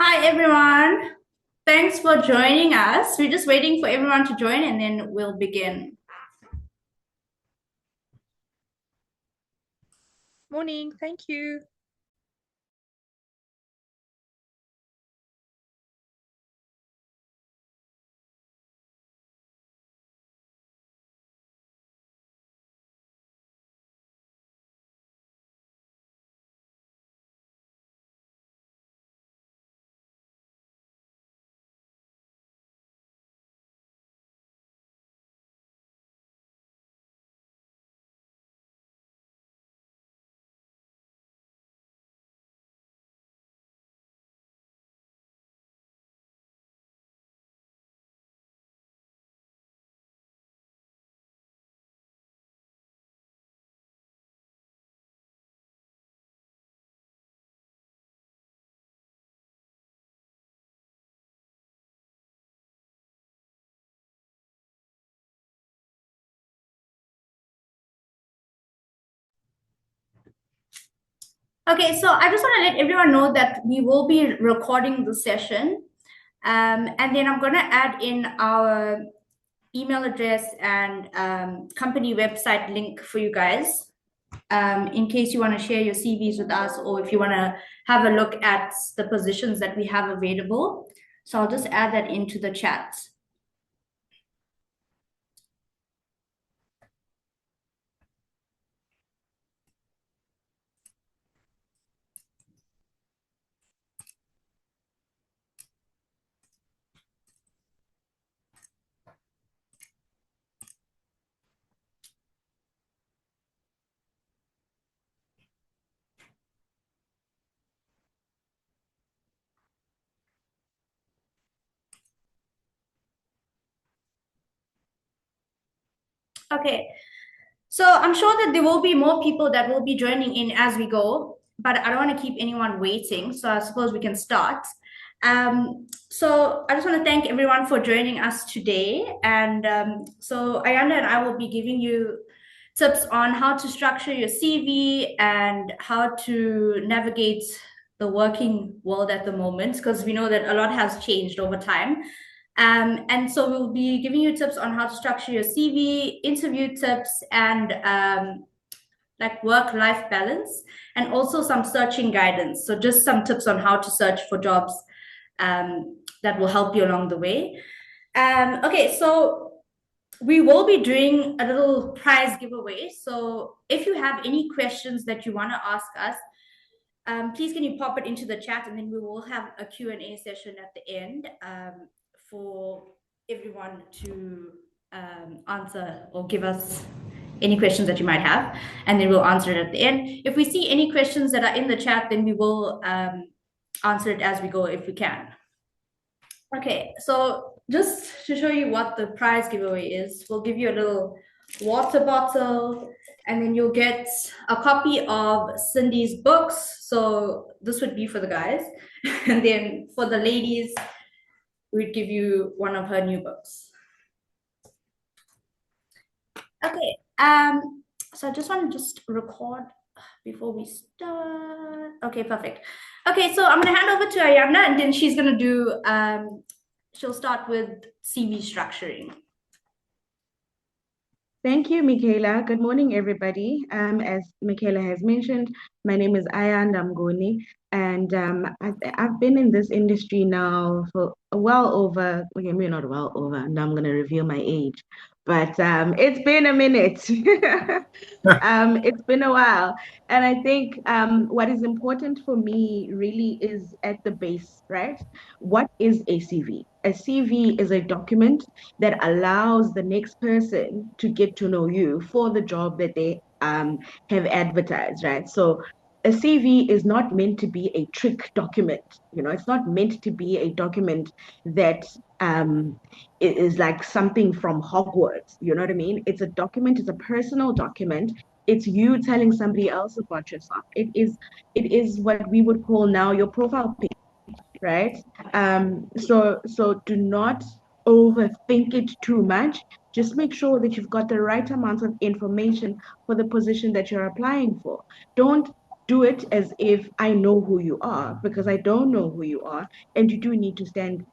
Hi, everyone. Thanks for joining us. We're just waiting for everyone to join and then we'll begin. Morning, thank you. Okay, so I just want to let everyone know that we will be recording the session. And then I'm going to add in our email address and company website link for you guys in case you want to share your CVs with us or if you want to have a look at the positions that we have available. So I'll just add that into the chat. Okay, so I'm sure that there will be more people that will be joining in as we go, but I don't want to keep anyone waiting. So I suppose we can start. So I just want to thank everyone for joining us today. And so Ayanda and I will be giving you tips on how to structure your CV and how to navigate the working world at the moment, because we know that a lot has changed over time. And so we'll be giving you tips on how to structure your CV, interview tips, and like work-life balance, and also some searching guidance. So just some tips on how to search for jobs that will help you along the way. Okay, so we will be doing a little prize giveaway. So if you have any questions that you want to ask us, please can you pop it into the chat and then we will have a Q&A session at the end for everyone to answer or give us any questions that you might have, and then we'll answer it at the end. If we see any questions that are in the chat, then we will answer it as we go if we can. Okay, so just to show you what the prize giveaway is, we'll give you a little water bottle, and then you'll get a copy of Cindy's books. So this would be for the guys. And then for the ladies, we'd give you one of her new books. Okay, so I just want to just record before we start. Okay, perfect. Okay, so I'm gonna hand over to Ayanda, and then she's gonna do she'll start with CV structuring. Thank you, Micaela. Good morning, everybody. As Micaela has mentioned, my name is Ayanda Mgoni, and I've been in this industry now for well over, okay, maybe not well over, now I'm going to reveal my age, but it's been a minute. It's been a while. And I think what is important for me really is at the base, right? What is a CV? A CV is a document that allows the next person to get to know you for the job that they have advertised, right? So a CV is not meant to be a trick document. You know, it's not meant to be a document that is like something from Hogwarts. You know what I mean? It's a document, it's a personal document. It's you telling somebody else about yourself. It is what we would call now your profile picture, right? So do not overthink it too much. Just make sure that you've got the right amount of information for the position that you're applying for. Don't do it as if I know who you are, because I don't know who you are, and you do need to stand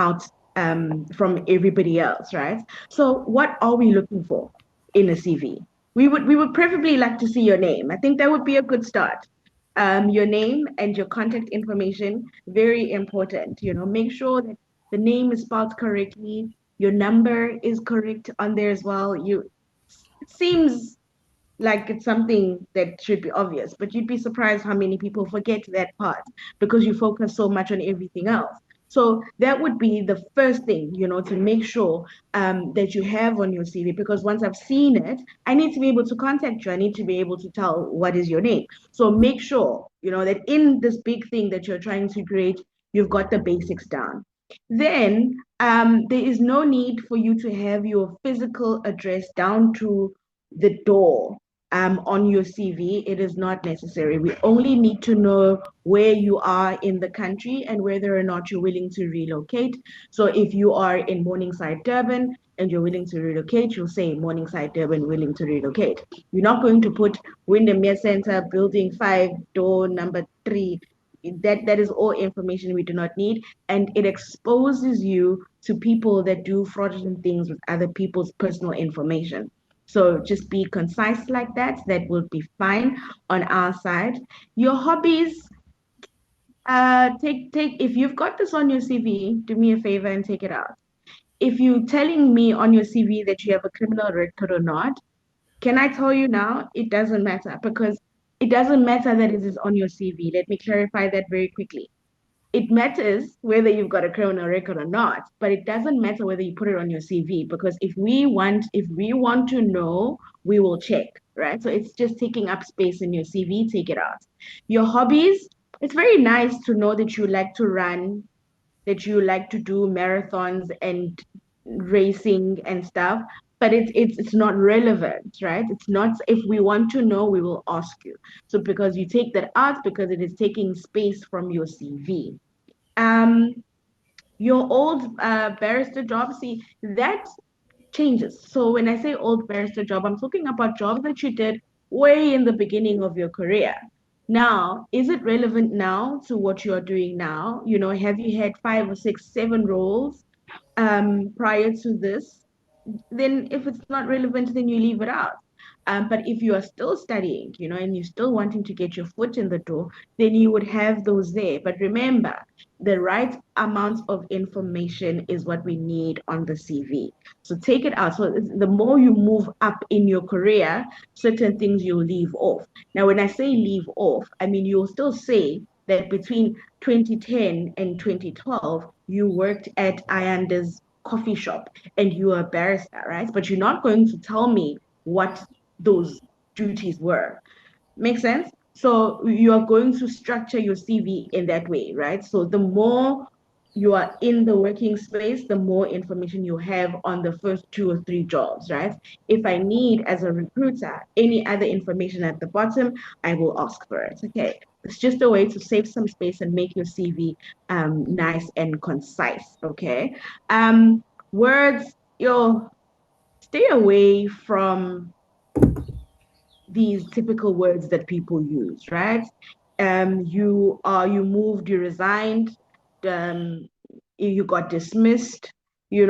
out from everybody else, right? So, what are we looking for in a CV? We would preferably like to see your name. I think that would be a good start. Your name and your contact information, very important. Make sure that the name is spelled correctly, your number is correct on there as well. It seems like it's something that should be obvious, but you'd be surprised how many people forget that part because you focus so much on everything else. So that would be the first thing, to make sure that you have on your CV, because once I've seen it, I need to be able to contact you. I need to be able to tell what is your name. So make sure, that in this big thing that you're trying to create, you've got the basics down. Then there is no need for you to have your physical address down to the door on your CV. It is not necessary. We only need to know where you are in the country and whether or not you're willing to relocate. So if you are in Morningside, Durban, and you're willing to relocate, you'll say Morningside, Durban, willing to relocate. You're not going to put Windermere Center, building 5, door number 3. That is all information we do not need, and it exposes you to people that do fraudulent things with other people's personal information. So just be concise like that. That will be fine on our side. Your hobbies, take if you've got this on your CV, do me a favor and take it out. If you're telling me on your CV that you have a criminal record or not, can I tell you now? It doesn't matter, because it doesn't matter that it is on your CV. Let me clarify that very quickly. It matters whether you've got a criminal record or not, but it doesn't matter whether you put it on your CV, because if we want to know, we will check, right? So it's just taking up space in your CV. Take it out. Your hobbies, it's very nice to know that you like to run, that you like to do marathons and racing and stuff, but it's not relevant, right? It's not. If we want to know, we will ask you. So because you take that out, because it is taking space from your CV. um your old barrister job, see, that changes. So when I say old barrister job, I'm talking about jobs that you did way in the beginning of your career. Now, is it relevant now to what you're doing now? Have you had 5 or 6, 7 roles prior to this? Then if it's not relevant, then you leave it out. But if you are still studying, and you're still wanting to get your foot in the door, then you would have those there. But remember, the right amount of information is what we need on the CV. So take it out. So the more you move up in your career, certain things you'll leave off. Now, when I say leave off, I mean you'll still say that between 2010 and 2012, you worked at Ayanda's coffee shop and you are a barrister, right? But you're not going to tell me what those duties were. Make sense? So you are going to structure your CV in that way, right? So the more you are in the working space, the more information you have on the first 2 or 3 jobs, right? If I need, as a recruiter, any other information at the bottom, I will ask for it. Okay. It's just a way to save some space and make your CV nice and concise. Okay. Words, you'll stay away from these typical words that people use, right? You moved, you resigned, um, you got dismissed, you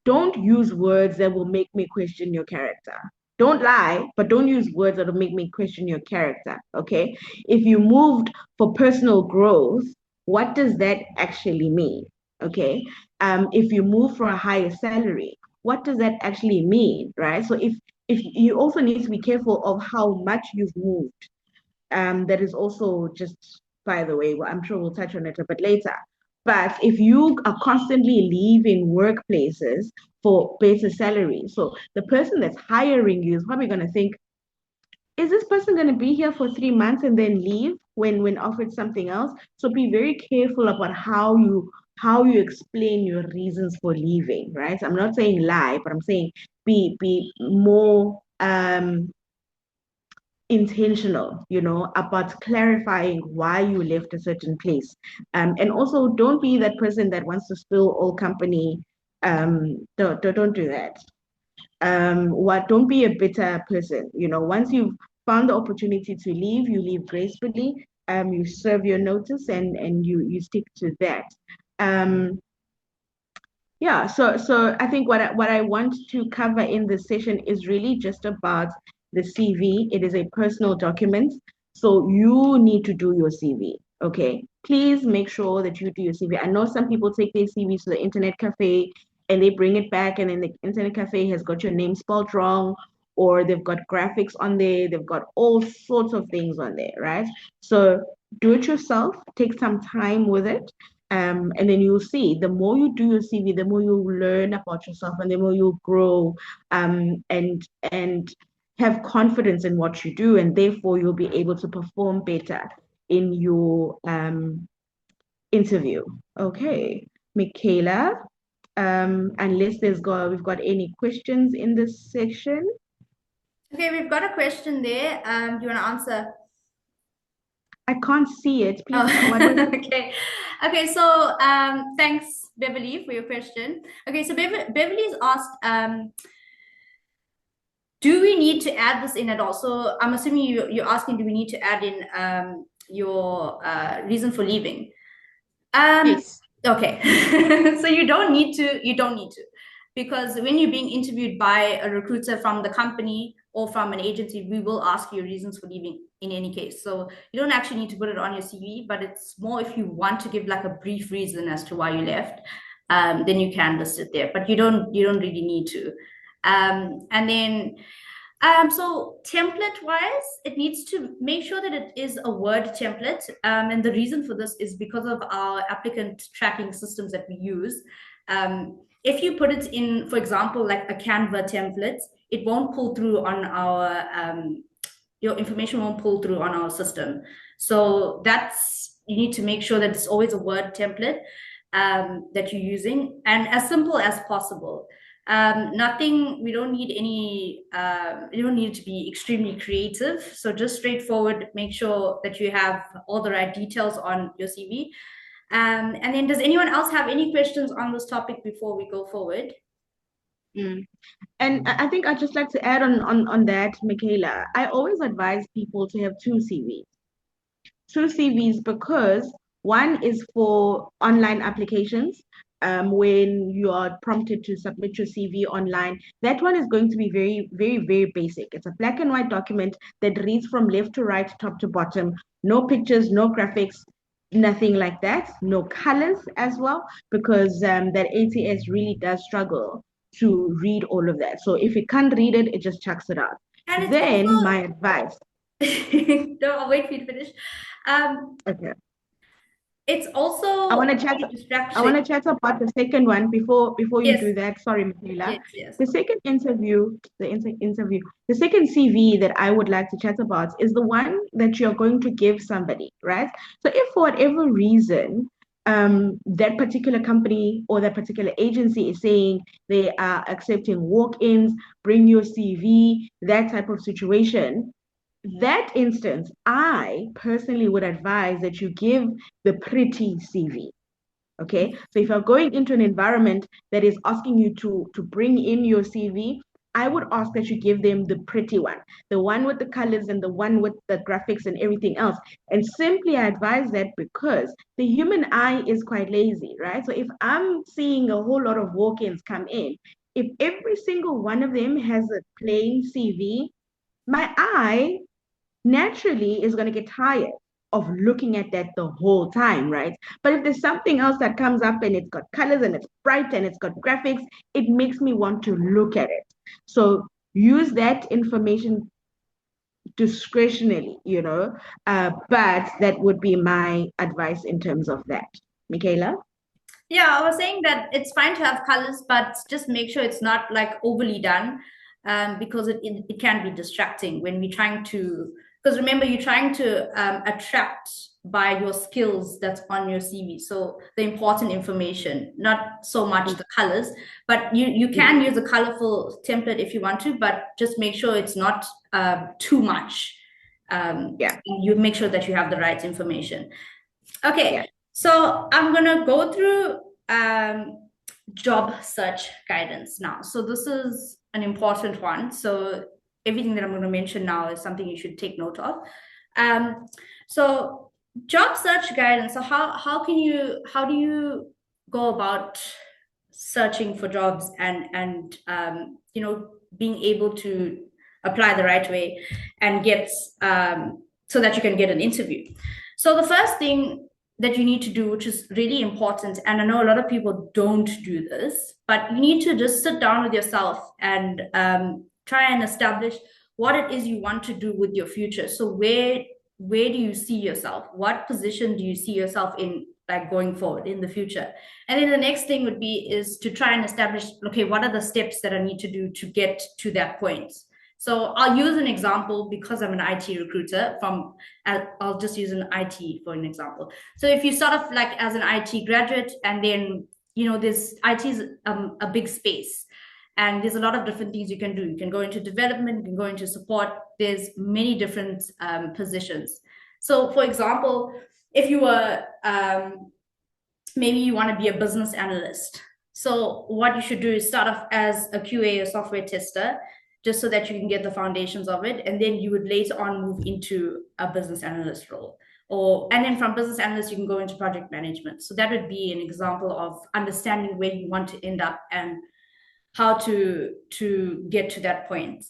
don't use words that will make me question your character. Don't lie, but don't use words that will make me question your character, okay? If you moved for personal growth, what does that actually mean? Okay. If you move for a higher salary, what does that actually mean, right? So if you also need to be careful of how much you've moved. That is also just, by the way, well, I'm sure we'll touch on it a bit later. But if you are constantly leaving workplaces for better salary, so the person that's hiring you is probably going to think, is this person going to be here for 3 months and then leave when offered something else? So be very careful about how you explain your reasons for leaving, right? I'm not saying lie, but I'm saying be more intentional, about clarifying why you left a certain place. And also don't be that person that wants to spill all company. Don't do that. Don't be a bitter person. Once you've found the opportunity to leave, you leave gracefully. You serve your notice and you stick to that. Um, yeah, so I think what I want to cover in this session is really just about the CV. It is a personal document, so you need to do your CV. Okay, please make sure that you do your CV. I know some people take their CVs to the internet cafe and they bring it back, and then the internet cafe has got your name spelled wrong, or they've got graphics on there, they've got all sorts of things on there, right? So do it yourself, take some time with it, and then you'll see the more you do your CV, the more you learn about yourself and the more you grow, and have confidence in what you do, and therefore you'll be able to perform better in your interview. Okay, Micaela, unless we've got any questions in this section. Okay, we've got a question there. Do you want to answer? I can't see it. Please, what was Oh, it? okay. Okay, so thanks, Beverly, for your question. Okay, so Beverly's asked, do we need to add this in at all? So I'm assuming you're asking, do we need to add in your reason for leaving? Yes. Okay. So you don't need to. Because when you're being interviewed by a recruiter from the company or from an agency, we will ask you reasons for leaving in any case. So you don't actually need to put it on your CV, but it's more if you want to give like a brief reason as to why you left, then you can list it there. But you don't really need to. And then so template wise, it needs to make sure that it is a Word template. And the reason for this is because of our applicant tracking systems that we use. If you put it in, for example, like a Canva template, it won't pull through on our, your information won't pull through on our system. So you need to make sure that it's always a Word template that you're using and as simple as possible. Nothing, we don't need any, you don't need it to be extremely creative. So just straightforward, make sure that you have all the right details on your CV. And then does anyone else have any questions on this topic before we go forward? Mm. And I think I'd just like to add on that, Michaela. I always advise people to have two CVs because one is for online applications. When you are prompted to submit your CV online, that one is going to be very, very, very basic. It's a black and white document that reads from left to right, top to bottom. No pictures, no graphics, nothing like that. No colors as well, because that ATS really does struggle to read all of that. So if it can't read it, it just chucks it out. And it's Then my advice. no, I'll wait for you to finish. Okay. It's I want also to chat. very I want distraction. to chat about the second one before you Yes, do that. Sorry, Michaela. yes, yes. The second interview, the second CV that I would like to chat about is the one that you're going to give somebody, right? So if for whatever reason, that particular company or that particular agency is saying they are accepting walk-ins, bring your CV, that type of situation, that instance, I personally would advise that you give the pretty CV. Okay. So if you're going into an environment that is asking you to bring in your CV, I would ask that you give them the pretty one, the one with the colors and the one with the graphics and everything else. And simply I advise that because the human eye is quite lazy, right? So if I'm seeing a whole lot of walk-ins come in, if every single one of them has a plain CV, my eye naturally is going to get tired of looking at that the whole time, right? But if there's something else that comes up and it's got colors and it's bright and it's got graphics, it makes me want to look at it. So use that information discretionally, but that would be my advice in terms of that. Michaela? Yeah, I was saying that it's fine to have colors, but just make sure it's not like overly done, because it can be distracting when we're trying to. Because remember, you're trying to attract by your skills that's on your CV. So the important information, not so much the colors, but you can use a colorful template if you want to, but just make sure it's not too much. Yeah. You make sure that you have the right information. Yeah. Okay, so I'm gonna go through job search guidance now. So this is an important one. So everything that I'm going to mention now is something you should take note of. So job search guidance. So how do you go about searching for jobs and being able to apply the right way and get so that you can get an interview? So the first thing that you need to do, which is really important, and I know a lot of people don't do this, but you need to just sit down with yourself and try and establish what it is you want to do with your future. So where do you see yourself? What position do you see yourself in, like going forward in the future? And then the next thing would be is to try and establish, okay, what are the steps that I need to do to get to that point? So I'll use an example because I'm an IT recruiter from, I'll just use an IT for an example. So if you start off like as an IT graduate, and then, this IT is a big space, and there's a lot of different things you can do. You can go into development, you can go into support. There's many different positions. So for example, if you were, maybe you want to be a business analyst. So what you should do is start off as a QA, a software tester, just so that you can get the foundations of it. And then you would later on move into a business analyst role. And then from business analyst, you can go into project management. So that would be an example of understanding where you want to end up and how to get to that point.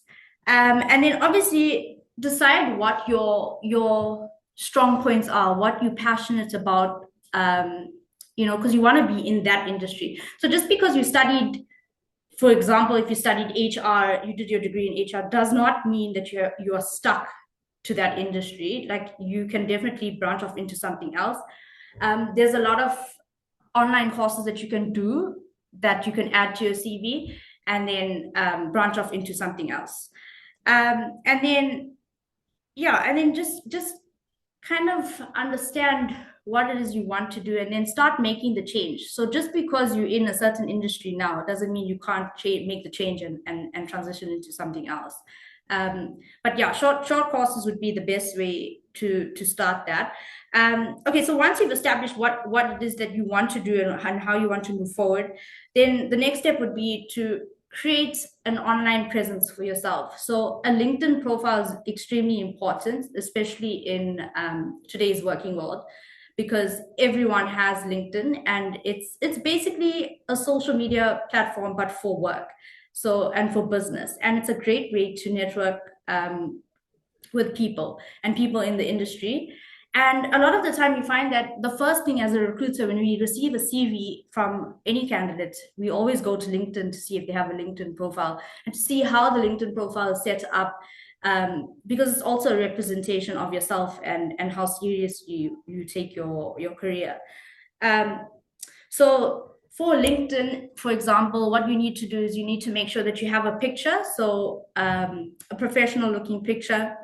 And then obviously decide what your strong points are, what you're passionate about, because you want to be in that industry. So just because you studied, for example, if you studied HR, you did your degree in HR, does not mean that you are stuck to that industry. Like, you can definitely branch off into something else. There's a lot of online courses that you can do that you can add to your CV, and then branch off into something else. And then just kind of understand what it is you want to do, and then start making the change. So just because you're in a certain industry now doesn't mean you can't make the change and transition into something else. But yeah, short courses would be the best way to start that. Okay, so once you've established what it is that you want to do and how you want to move forward, then the next step would be to create an online presence for yourself. So a LinkedIn profile is extremely important, especially in today's working world, because everyone has LinkedIn, and it's basically a social media platform, but for work. So, and for business, and it's a great way to network with people and people in the industry. And a lot of the time, you find that the first thing as a recruiter, when we receive a CV from any candidate, we always go to LinkedIn to see if they have a LinkedIn profile and to see how the LinkedIn profile is set up, because it's also a representation of yourself and how serious you take your career. So for LinkedIn, for example, what you need to do is you need to make sure that you have a picture. So a professional looking picture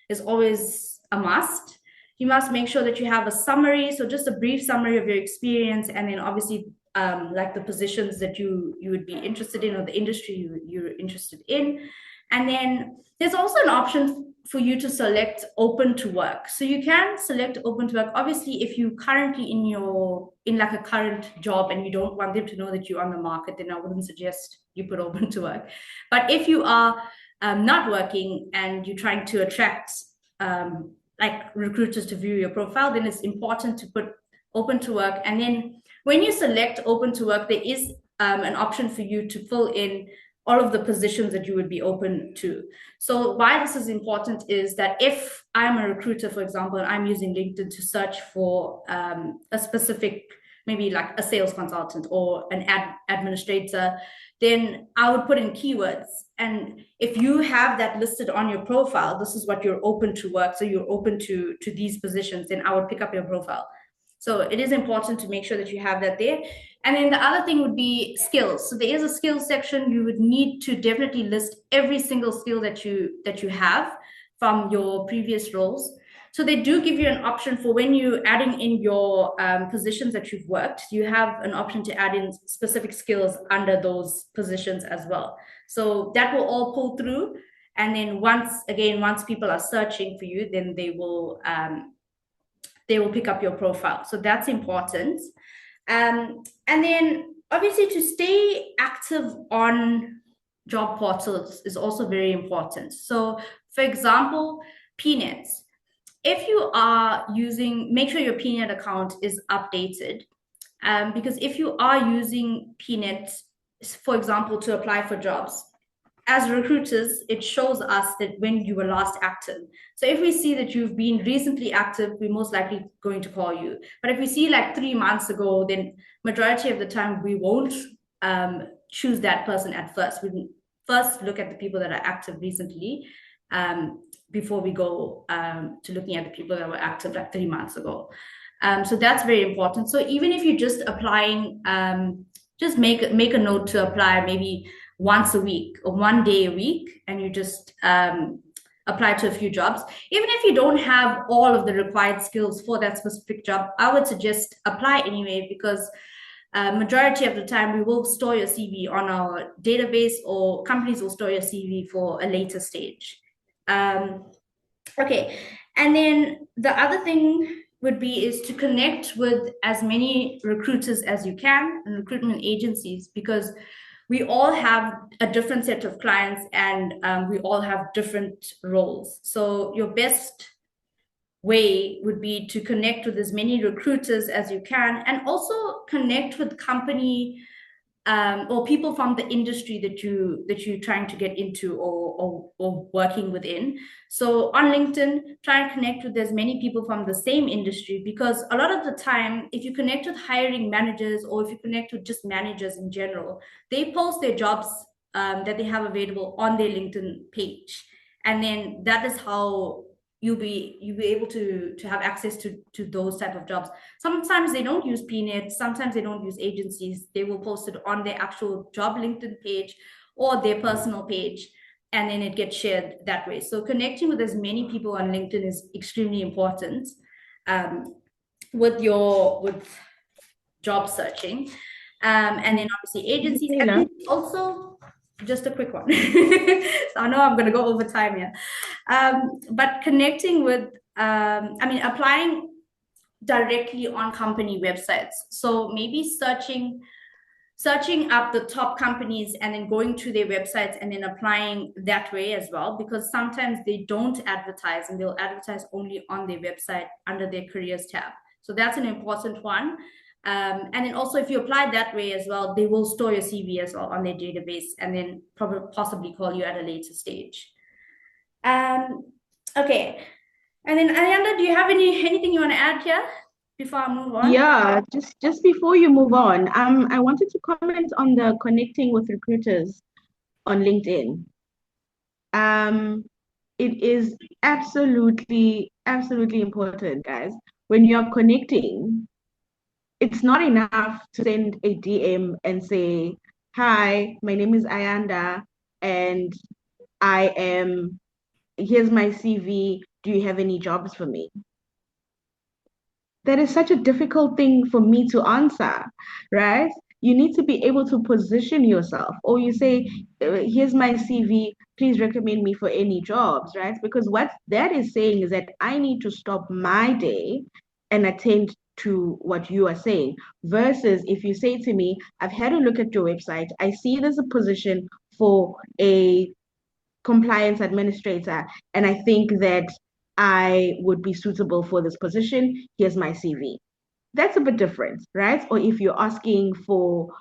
is always a must. You must make sure that you have a summary, so just a brief summary of your experience, and then obviously like the positions that you would be interested in, or the industry you're interested in. And then there's also an option for you to select open to work. So you can select open to work. Obviously, if you currently in like a current job and you don't want them to know that you're on the market, then I wouldn't suggest you put open to work. But if you are not working and you're trying to attract like recruiters to view your profile, then it's important to put open to work. And then when you select open to work, there is an option for you to fill in all of the positions that you would be open to. So why this is important is that if I'm a recruiter, for example, and I'm using LinkedIn to search for a specific, maybe like a sales consultant or an administrator, then I would put in keywords. And if you have that listed on your profile, this is what you're open to work, so you're open to these positions, then I would pick up your profile. So it is important to make sure that you have that there. And then the other thing would be skills. So there is a skills section. You would need to definitely list every single skill that you have from your previous roles. So they do give you an option for when you're adding in your positions that you've worked, you have an option to add in specific skills under those positions as well. So that will all pull through. And then once people are searching for you, then they will pick up your profile. So that's important. And then obviously to stay active on job portals is also very important. So, for example, Peanuts. If you are using, make sure your Peanut account is updated. Because if you are using Peanut, for example, to apply for jobs, as recruiters, it shows us that when you were last active. So if we see that you've been recently active, we're most likely going to call you. But if we see like 3 months ago, then majority of the time we won't choose that person at first. We first look at the people that are active recently before we go to looking at the people that were active like 3 months ago. So that's very important. So even if you're just applying, just make a note to apply maybe once a week or one day a week, and you just apply to a few jobs. Even if you don't have all of the required skills for that specific job, I would suggest apply anyway, because majority of the time we will store your CV on our database, or companies will store your CV for a later stage. Okay, and then the other thing would be is to connect with as many recruiters as you can and recruitment agencies, because we all have a different set of clients, and we all have different roles. So your best way would be to connect with as many recruiters as you can, and also connect with company or people from the industry that you're trying to get into, or working within. So on LinkedIn, try and connect with as many people from the same industry, because a lot of the time, if you connect with hiring managers, or if you connect with just managers in general, they post their jobs that they have available on their LinkedIn page, and then that is how you'll be able to have access to those type of jobs. Sometimes they don't use Peanut, sometimes they don't use agencies. They will post it on their actual job LinkedIn page or their personal page, and then it gets shared that way. So connecting with as many people on LinkedIn is extremely important with job searching. And then obviously agencies, and then also just a quick one. So I know I'm going to go over time here. But connecting with, applying directly on company websites. So maybe searching up the top companies and then going to their websites and then applying that way as well, because sometimes they don't advertise, and they'll advertise only on their website under their careers tab. So that's an important one. And then also, if you apply that way as well, they will store your CV as well on their database, and then probably possibly call you at a later stage. Okay. And then Ayanda, do you have anything you want to add here before I move on? Yeah, just before you move on, I wanted to comment on the connecting with recruiters on LinkedIn. It is absolutely important, guys. When you're connecting, it's not enough to send a DM and say, "Hi, my name is Ayanda, and I am, here's my CV. Do you have any jobs for me?" That is such a difficult thing for me to answer, right? You need to be able to position yourself, or you say, "Here's my CV, please recommend me for any jobs," right? Because what that is saying is that I need to stop my day and attend to what you are saying. Versus if you say to me, "I've had a look at your website, I see there's a position for a compliance administrator, and I think that I would be suitable for this position. Here's my CV." That's a bit different, right? Or if you're asking for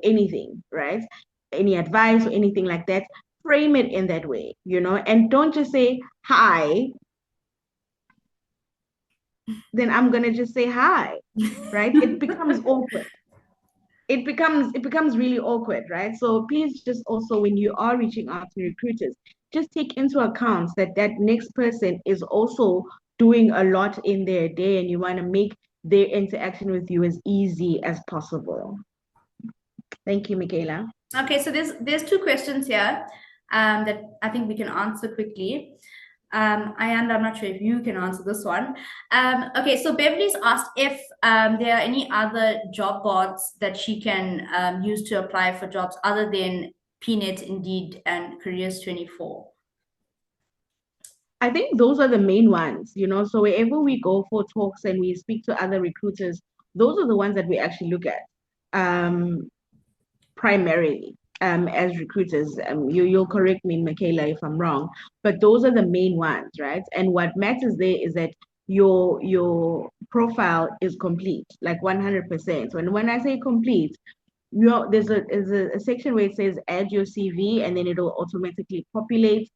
anything, right? Any advice or anything like that, frame it in that way, and don't just say hi, then I'm gonna just say hi, right? It becomes awkward. It becomes really awkward, right? So please, just also when you are reaching out to recruiters, just take into account that that next person is also doing a lot in their day, and you want to make their interaction with you as easy as possible. Thank you, Micaela. Okay, so there's two questions here that I think we can answer quickly. And I'm not sure if you can answer this one. Okay, so Beverly's asked if there are any other job boards that she can use to apply for jobs other than Peanut, Indeed, and Careers 24. I think those are the main ones, so wherever we go for talks and we speak to other recruiters, those are the ones that we actually look at primarily. as recruiters. You'll correct me, Michaela, if I'm wrong, but those are the main ones, right? And what matters there is that your profile is complete, like 100%. When I say complete, there's a section where it says add your CV, and then it'll automatically populate.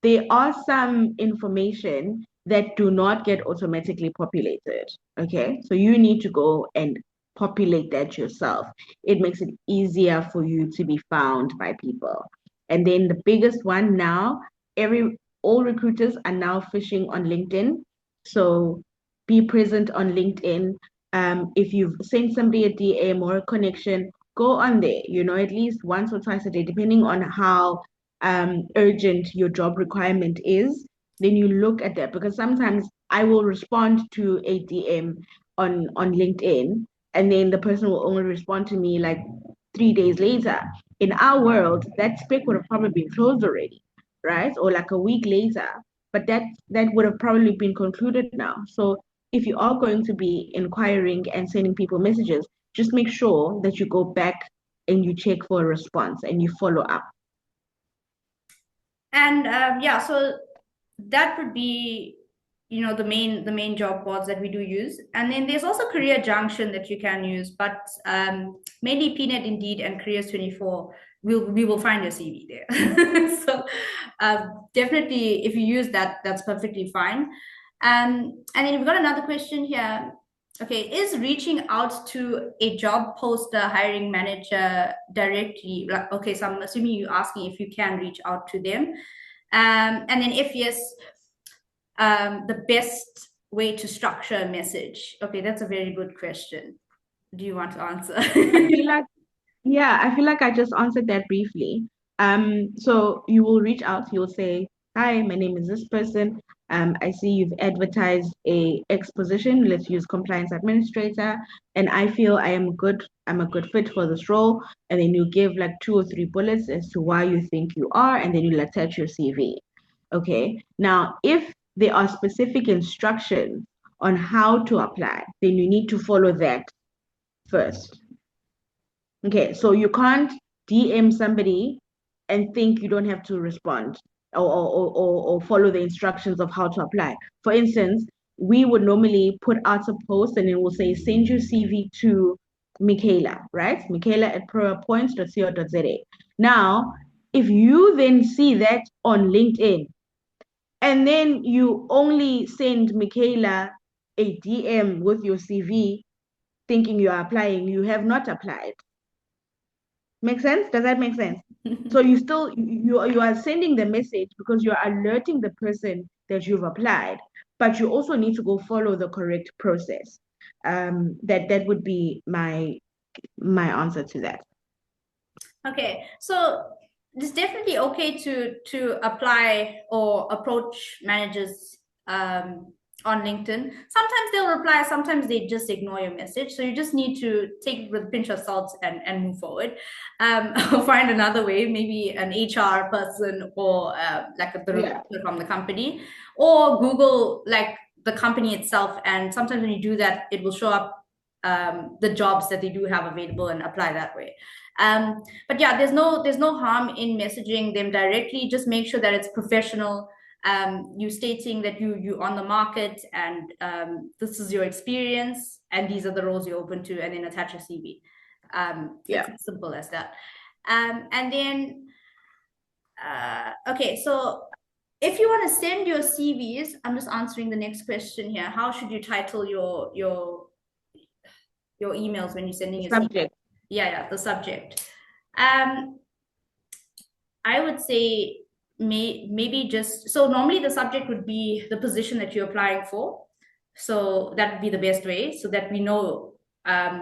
There are some information that do not get automatically populated. Okay. So you need to go and populate that yourself. It makes it easier for you to be found by people. And then the biggest one now, all recruiters are now fishing on LinkedIn. So be present on LinkedIn. If you've sent somebody a DM or a connection, go on there, at least once or twice a day, depending on how urgent your job requirement is, then you look at that, because sometimes I will respond to a DM on LinkedIn, and then the person will only respond to me like 3 days later. In our world, that spec would have probably been closed already, right? Or like a week later, but that would have probably been concluded now. So if you are going to be inquiring and sending people messages, just make sure that you go back and you check for a response and you follow up. And yeah, so that would be, the main job boards that we do use. And then there's also Career Junction that you can use, but mainly Peanut, Indeed, and Careers 24. We will find your CV there. So definitely, if you use that, that's perfectly fine. And then we've got another question here. Okay, is reaching out to a job poster hiring manager directly, like, okay, so I'm assuming you're asking if you can reach out to them. And then if yes, the best way to structure a message. Okay, that's a very good question. Do you want to answer? I feel like Yeah, I feel like I just answered that briefly. So you will reach out, you'll say, "Hi, my name is this person. I see you've advertised a X position. Let's use compliance administrator, and I feel I'm a good fit for this role." And then you give like 2 or 3 bullets as to why you think you are, and then you'll attach your CV. Okay. Now, if there are specific instructions on how to apply, then you need to follow that first. Okay, so you can't DM somebody and think you don't have to respond or follow the instructions of how to apply. For instance, we would normally put out a post and it will say, send your CV to Micaela, right? Micaela at proappoints.co.za. Now, if you then see that on LinkedIn and then you only send Micaela a DM with your CV thinking you are applying, you have not applied. Make sense? Does that make sense? So you are sending the message because you are alerting the person that you've applied, but you also need to go follow the correct process. That would be my answer to that. Okay, so it's definitely okay to apply or approach managers on LinkedIn. Sometimes they'll reply, sometimes they just ignore your message. So you just need to take it with a pinch of salt and move forward. Or find another way, maybe an HR person or like the recruiter from the company, or Google like the company itself. And sometimes when you do that, it will show up the jobs that they do have available and apply that way. But yeah, there's no harm in messaging them directly. Just make sure that it's professional. You stating that you on the market and this is your experience and these are the roles you're open to, and then attach a CV. It's as simple as that. And then okay, so if you want to send your CVs, I'm just answering the next question here. How should you title your emails when you're sending your Subject. CV? Yeah, the subject. I would say maybe just, so normally the subject would be the position that you're applying for. So that would be the best way, so that we know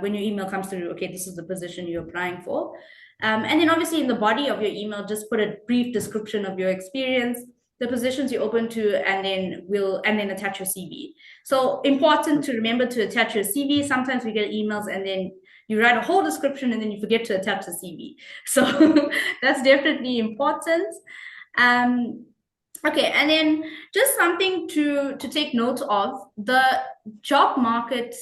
when your email comes through, okay, this is the position you're applying for. And then obviously in the body of your email, just put a brief description of your experience, the positions you're open to, and then attach your CV. So important to remember to attach your CV. Sometimes we get emails and then you write a whole description and then you forget to attach the CV. So that's definitely important. Okay, and then just something to take note of, the job market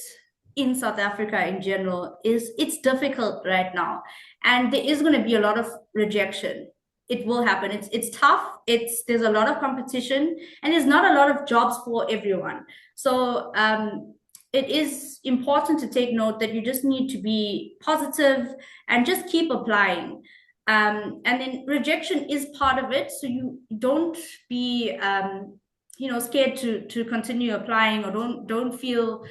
in South Africa in general it's difficult right now. and there is going to be a lot of rejection. It will happen. It's tough. There's a lot of competition, and there's not a lot of jobs for everyone. So it is important to take note that you just need to be positive and just keep applying. And then rejection is part of it, so you don't be scared to continue applying, or don't feel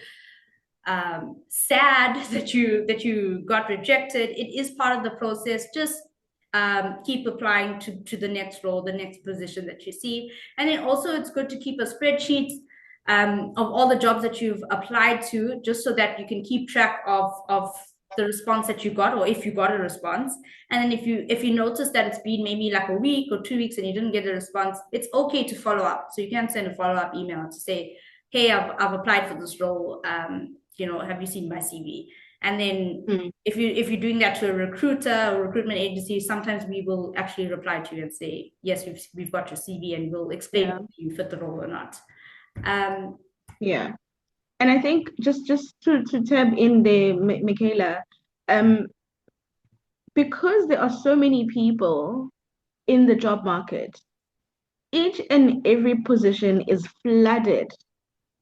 sad that you got rejected. It is part of the process. Just keep applying to the next role, the next position that you see. And then also it's good to keep a spreadsheet of all the jobs that you've applied to, just so that you can keep track of the response that you got, or if you got a response. And then if you notice that it's been maybe like a week or 2 weeks and you didn't get a response, it's okay to follow up. So you can send a follow-up email to say, hey, I've applied for this role. Have you seen my CV? And then if you're doing that to a recruiter or recruitment agency, sometimes we will actually reply to you and say, yes, we've got your CV, and we'll explain if you fit the role or not. Yeah. And I think just to tab in there, Micaela, because there are so many people in the job market, each and every position is flooded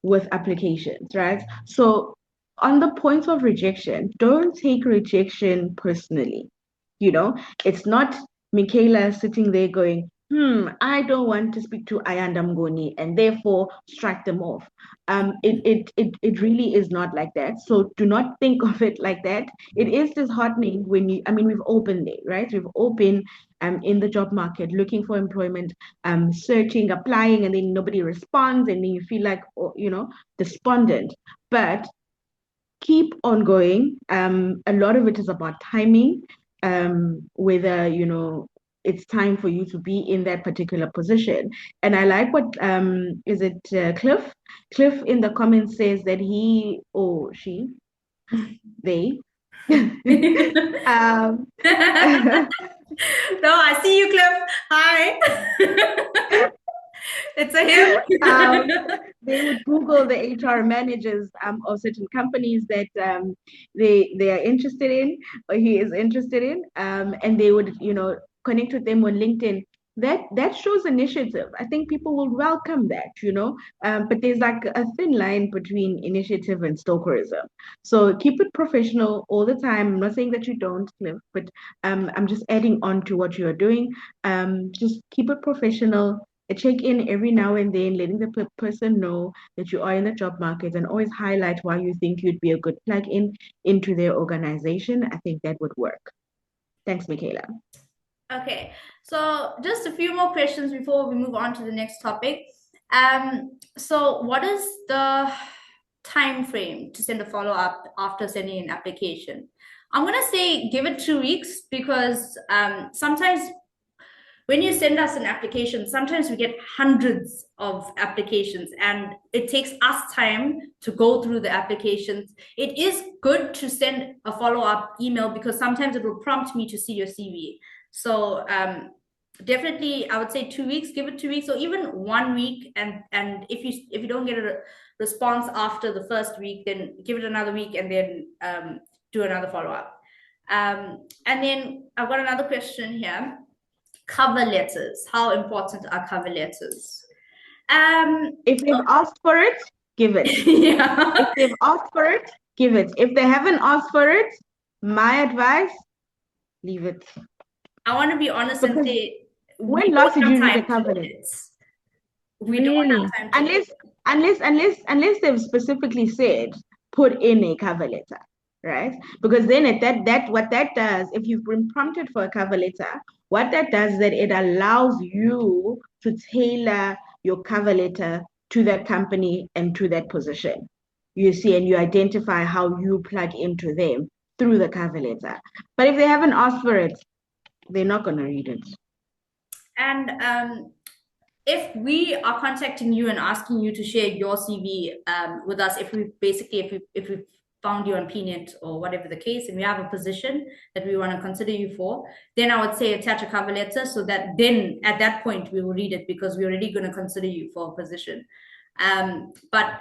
with applications, right? So on the point of rejection, don't take rejection personally. It's not Micaela sitting there going, I don't want to speak to Ayanda Mngoni, and therefore strike them off. It really is not like that. So do not think of it like that. It is disheartening we've all been there, right? We've all been in the job market looking for employment, searching, applying, and then nobody responds, and then you feel like, despondent. But keep on going. A lot of it is about timing, whether it's time for you to be in that particular position. And I like what is it Cliff? Cliff in the comments says that he or she, they. um, No, I see you, Cliff. Hi. It's a him. They would Google the HR managers of certain companies that they are interested in, or he is interested in, and they would connect with them on LinkedIn. That shows initiative. I think people will welcome that. But there's like a thin line between initiative and stalkerism. So keep it professional all the time. I'm not saying that you don't, Cliff, but I'm just adding on to what you are doing. Just keep it professional, check in every now and then, letting the person know that you are in the job market, and always highlight why you think you'd be a good plug in into their organization. I think that would work. Thanks, Micaela. Okay, so just a few more questions before we move on to the next topic. So what is the time frame to send a follow-up after sending an application? I'm gonna say give it 2 weeks, because sometimes when you send us an application, sometimes we get hundreds of applications, and it takes us time to go through the applications. It is good to send a follow-up email, because sometimes it will prompt me to see your CV. So definitely, I would say 2 weeks. Give it 2 weeks, or even 1 week. And if you don't get a response after the first week, then give it another week, and then do another follow-up. And then I've got another question here. Cover letters. How important are cover letters? If they've asked for it, give it. Yeah. If they've asked for it, give it. If they haven't asked for it, my advice, leave it. I want to be honest and say, when last did you read a cover letter? We don't have time to unless they've specifically said put in a cover letter, right? Because then what that does, if you've been prompted for a cover letter, what that does is that it allows you to tailor your cover letter to that company and to that position. You see, and you identify how you plug into them through the cover letter. But if they haven't asked for it, they're not going to read it. And if we are contacting you and asking you to share your CV with us, if we found you on PNet or whatever the case, and we have a position that we want to consider you for, then I would say attach a cover letter, so that then at that point we will read it, because we're already going to consider you for a position. But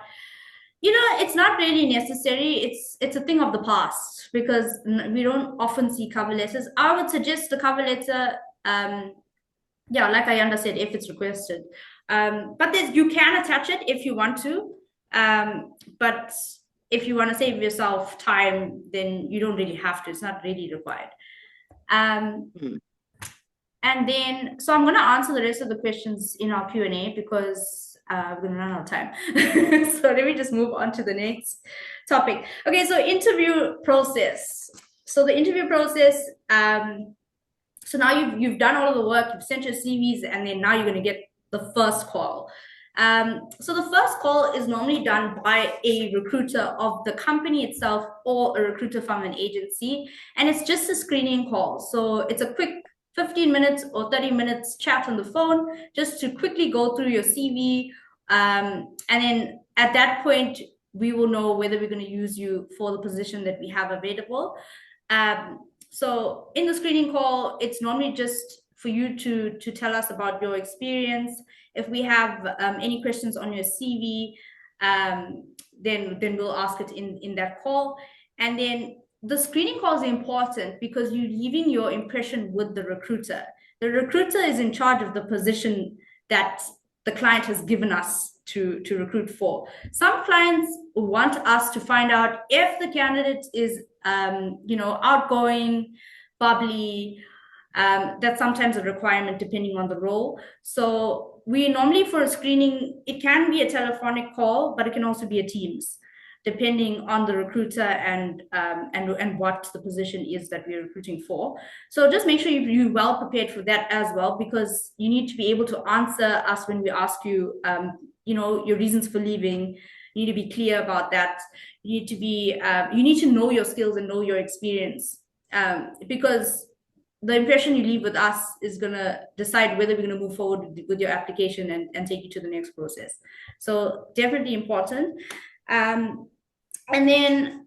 it's not really necessary. It's a thing of the past. because we don't often see cover letters. I would suggest the cover letter, yeah, like Ayanda said, if it's requested. But you can attach it if you want to. But if you want to save yourself time, then you don't really have to. It's not really required. And then, so I'm going to answer the rest of the questions in our Q&A because we're going to run out of time. So let me just move on to the next topic. Okay, so interview process. So the interview process, so now you've done all of the work, you've sent your CVs, and then now you're going to get the first call. So the first call is normally done by a recruiter of the company itself or a recruiter from an agency, and it's just a screening call. So it's a quick 15 minutes or 30 minutes chat on the phone just to quickly go through your CV. And then at that point, we will know whether we're going to use you for the position that we have available. So in the screening call, it's normally just for you to tell us about your experience. If we have any questions on your CV, then we'll ask it in that call. And then the screening call is important because you're leaving your impression with the recruiter. The recruiter is in charge of the position that the client has given us to recruit for. Some clients want us to find out if the candidate is outgoing, bubbly. That's sometimes a requirement depending on the role. So we normally, for a screening, it can be a telephonic call, but it can also be a Teams, depending on the recruiter and what the position is that we're recruiting for. So just make sure you're well prepared for that as well, because you need to be able to answer us when we ask you, your reasons for leaving. You need to be clear about that. You need to know your skills and know your experience, because the impression you leave with us is going to decide whether we're going to move forward with your application and take you to the next process. So definitely important. And then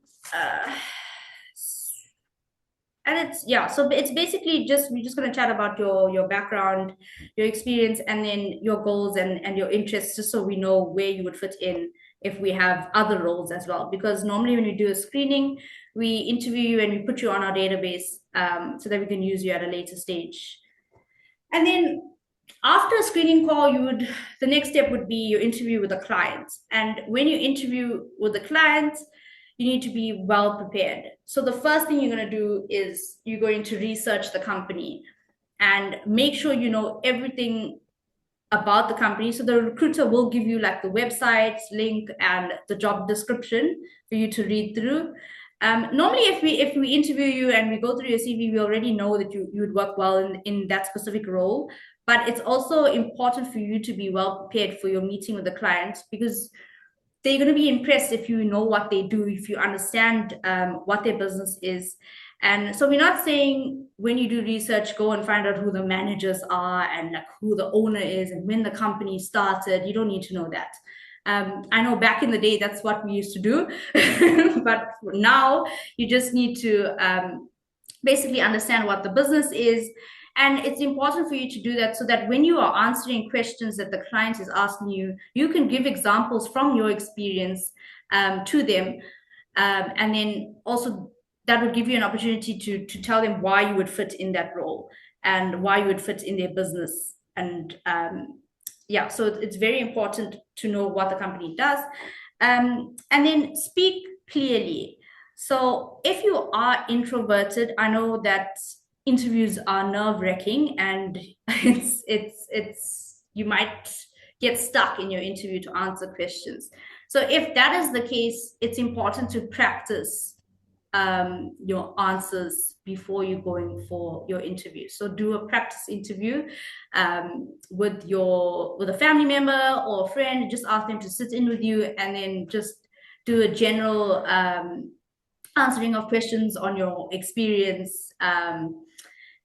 so it's basically we're just going to chat about your background, your experience, and then your goals and your interests, just so we know where you would fit in if we have other roles as well. Because normally when we do a screening, we interview you and we put you on our database, so that we can use you at a later stage. And then after a screening call, the next step would be your interview with the client. And when you interview with the client, you need to be well prepared. So the first thing you're going to do is you're going to research the company and make sure you know everything about the company. So the recruiter will give you like the website link and the job description for you to read through. Normally, if we interview you and we go through your CV, we already know that you would work well in that specific role. But it's also important for you to be well prepared for your meeting with the client, because they're going to be impressed if you know what they do, if you understand what their business is. And so we're not saying when you do research, go and find out who the managers are and like who the owner is and when the company started. You don't need to know that. I know back in the day, that's what we used to do. But now you just need to basically understand what the business is. And it's important for you to do that so that when you are answering questions that the client is asking you, you can give examples from your experience to them. And then also that would give you an opportunity to tell them why you would fit in that role and why you would fit in their business. And so it's very important to know what the company does. And then speak clearly. So if you are introverted, I know that interviews are nerve-wracking and it's you might get stuck in your interview to answer questions. So if that is the case, it's important to practice your answers before you're going for your interview. So do a practice interview with a family member or a friend. Just ask them to sit in with you and then just do a general answering of questions on your experience.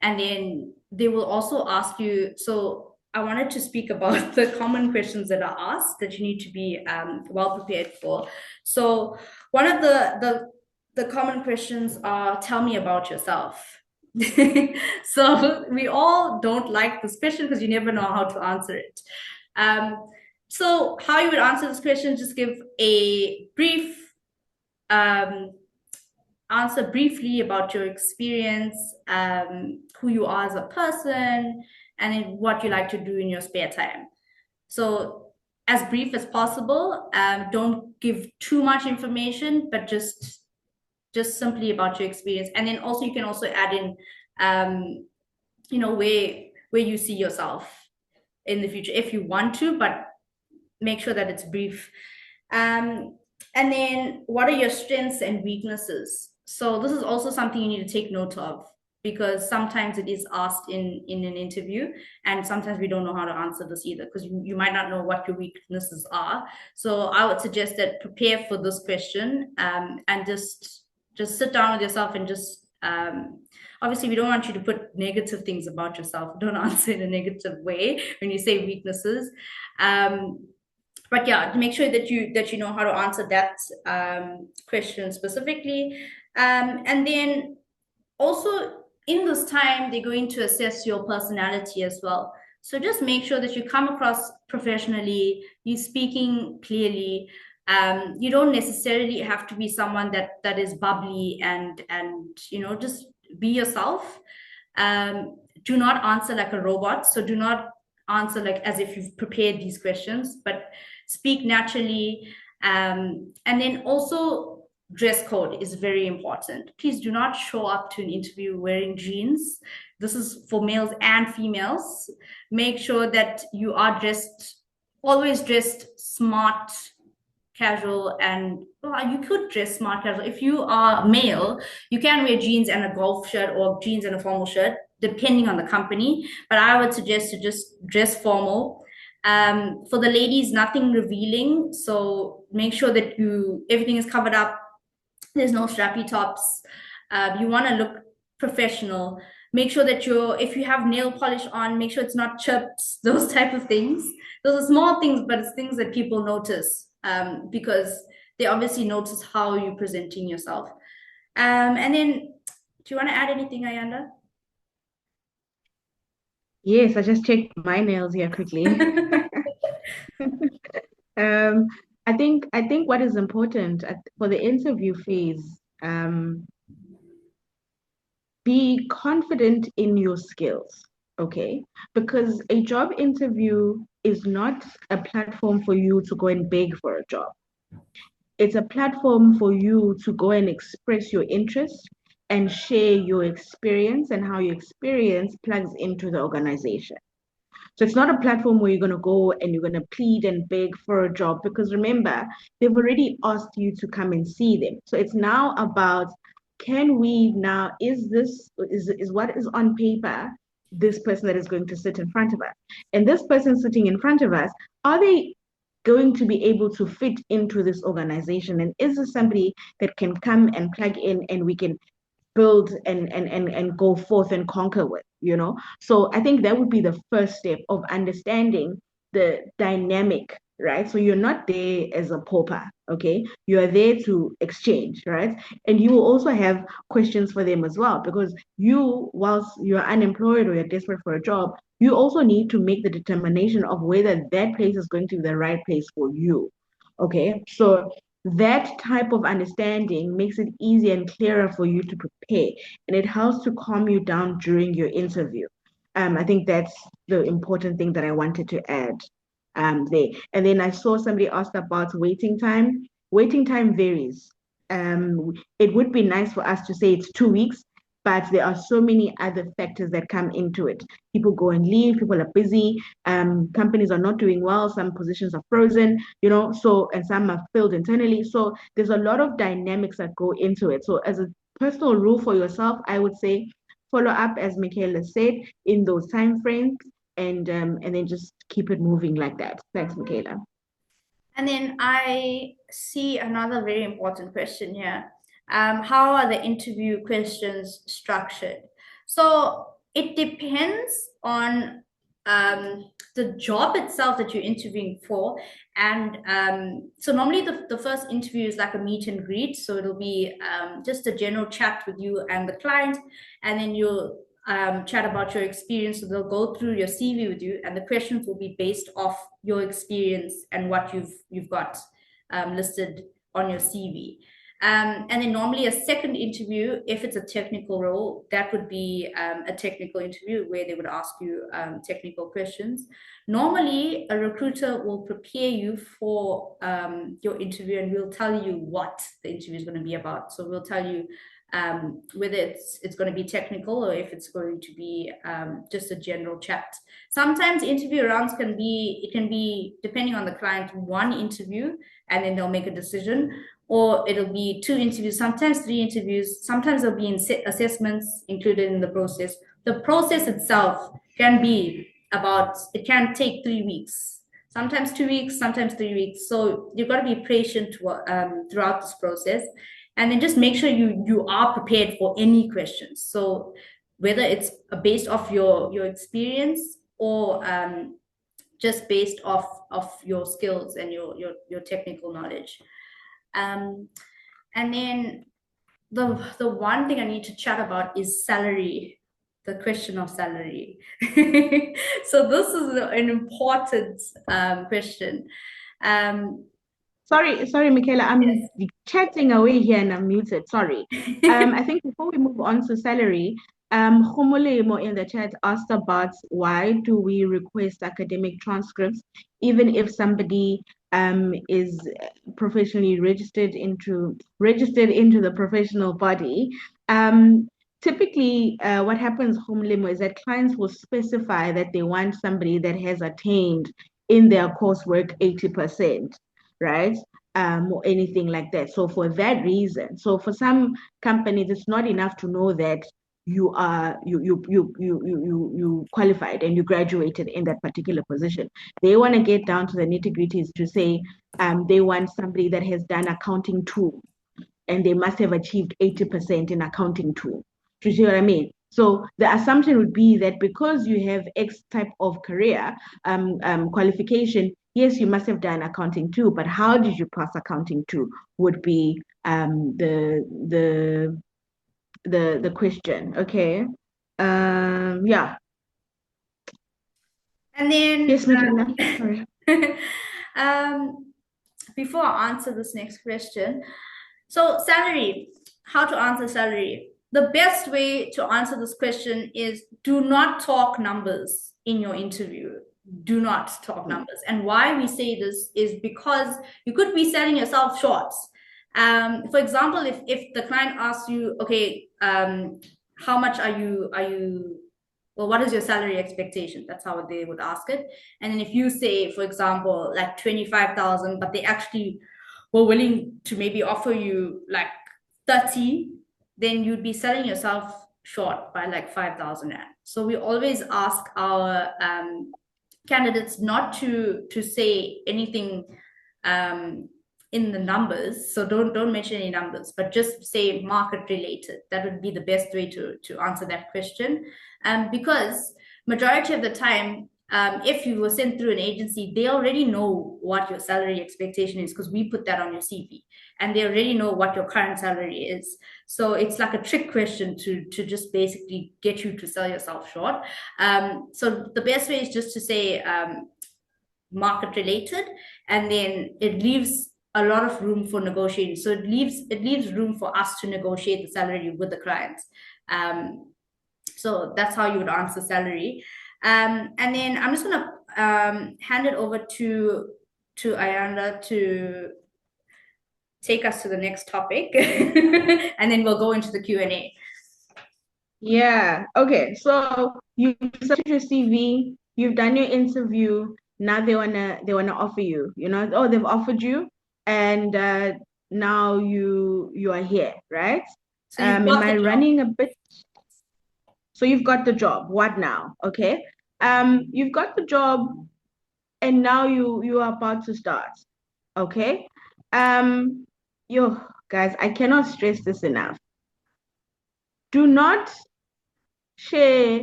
And then they will also ask you, so I wanted to speak about the common questions that are asked that you need to be well prepared for. So one of the common questions are, tell me about yourself. So we all don't like this question because you never know how to answer it. So how you would answer this question, just give a brief answer briefly about your experience, who you are as a person, and then what you like to do in your spare time. So as brief as possible. Don't give too much information, but just simply about your experience. And then also you can also add in, where you see yourself in the future if you want to, but make sure that it's brief. And then what are your strengths and weaknesses? So this is also something you need to take note of, because sometimes it is asked in an interview, and sometimes we don't know how to answer this either, because you might not know what your weaknesses are. So I would suggest that prepare for this question, and just sit down with yourself and just obviously we don't want you to put negative things about yourself. Don't answer in a negative way when you say weaknesses. But yeah, make sure that you know how to answer that question specifically. And then also in this time, they're going to assess your personality as well. So just make sure that you come across professionally, you're speaking clearly. You don't necessarily have to be someone that is bubbly, and just be yourself. Do not answer like a robot. So do not answer like as if you've prepared these questions, but speak naturally. And then also dress code is very important. Please do not show up to an interview wearing jeans. This is for males and females. Make sure that you are always dressed smart, casual, and well, you could dress smart casual. If you are male, you can wear jeans and a golf shirt, or jeans and a formal shirt, depending on the company. But I would suggest to just dress formal. For the ladies, nothing revealing. So make sure that everything is covered up. There's no strappy tops. You want to look professional. Make sure that if you have nail polish on, make sure it's not chipped, those type of things. Those are small things, but it's things that people notice, because they obviously notice how you're presenting yourself. And then, do you want to add anything, Ayanda? Yes, I just checked my nails here quickly. Um, I think what is important for the interview phase, be confident in your skills, okay? Because a job interview is not a platform for you to go and beg for a job. It's a platform for you to go and express your interest and share your experience and how your experience plugs into the organization. So it's not a platform where you're going to go and you're going to plead and beg for a job, because remember, they've already asked you to come and see them. So it's now about, can we now, is what is on paper this person that is going to sit in front of us? And this person sitting in front of us, are they going to be able to fit into this organization? And is this somebody that can come and plug in and we can build and go forth and conquer with, So I think that would be the first step of understanding the dynamic, right? So you're not there as a pauper, okay? You are there to exchange, right? And you will also have questions for them as well, because whilst you're unemployed or you're desperate for a job, you also need to make the determination of whether that place is going to be the right place for you. Okay, so that type of understanding makes it easier and clearer for you to prepare, and it helps to calm you down during your interview. I think that's the important thing that I wanted to add there. And then I saw somebody asked about waiting time. Waiting time varies. It would be nice for us to say it's 2 weeks, but there are so many other factors that come into it. People go and leave, people are busy, companies are not doing well, some positions are frozen, so, and some are filled internally. So there's a lot of dynamics that go into it. So as a personal rule for yourself, I would say follow up, as Micaela said, in those time frames, and then just keep it moving like that. Thanks, Micaela. And then I see another very important question here. How are the interview questions structured? So it depends on the job itself that you're interviewing for. And so normally the first interview is like a meet and greet. So it'll be just a general chat with you and the client. And then you'll chat about your experience. So they'll go through your CV with you, and the questions will be based off your experience and what you've got listed on your CV. And then normally a second interview, if it's a technical role, that would be a technical interview where they would ask you technical questions. Normally, a recruiter will prepare you for your interview and we'll tell you what the interview is going to be about. So we'll tell you whether it's going to be technical or if it's going to be just a general chat. Sometimes interview rounds can be depending on the client, one interview and then they'll make a decision, or it'll be two interviews, sometimes three interviews, sometimes there'll be assessments included in the process. The process itself it can take 3 weeks, sometimes 2 weeks, sometimes 3 weeks. So you've got to be patient throughout this process, and then just make sure you are prepared for any questions. So whether it's based off your experience or just based off your skills and your technical knowledge. And then the one thing I need to chat about is salary, the question of salary. So this is an important question. Sorry, Micaela, I'm chatting away here and I'm muted. Sorry. I think before we move on to salary, Khomolemo in the chat asked about why do we request academic transcripts even if somebody is professionally registered into the professional body. Typically, what happens, Khomolemo, is that clients will specify that they want somebody that has attained in their coursework 80%, right? Or anything like that. So for that reason, so for some companies, it's not enough to know that you qualified and you graduated in that particular position. They want to get down to the nitty-gritties to say they want somebody that has done accounting too, and they must have achieved 80% in accounting too. Do you see what I mean? So the assumption would be that because you have X type of career qualification, yes, you must have done accounting too, but how did you pass accounting too would be the question. Okay. Yeah. And then Yes, Michaela. Sorry. before I answer this next question, so salary, how to answer salary? The best way to answer this question is do not talk numbers in your interview. Do not talk numbers. And why we say this is because you could be selling yourself short. For example, if the client asks you, okay, how much well, what is your salary expectation? That's how they would ask it. And then if you say, for example, like 25,000, but they actually were willing to maybe offer you like 30, then you'd be selling yourself short by like 5,000 rand. So we always ask our candidates not to say anything in the numbers. So don't mention any numbers, but just say market related. That would be the best way to answer that question. Because majority of the time, if you were sent through an agency, they already know what your salary expectation is because we put that on your CV, and they already know what your current salary is. So it's like a trick question to just basically get you to sell yourself short. So the best way is just to say market related, and then it leaves a lot of room for negotiating. So it leaves room for us to negotiate the salary with the client. So that's how you would answer salary. And then I'm just gonna hand it over to Ayanda to take us to the next topic, and then we'll go into the Q&A. Yeah. Okay. So you submitted your CV, you've done your interview. Now they wanna offer you. Oh, they've offered you, and now you are here, right? So you've Am got the I job. running a bit? So you've got the job. What now? Okay. You've got the job, and now you are about to start. Okay. Um, yo, guys, I cannot stress this enough. Do not share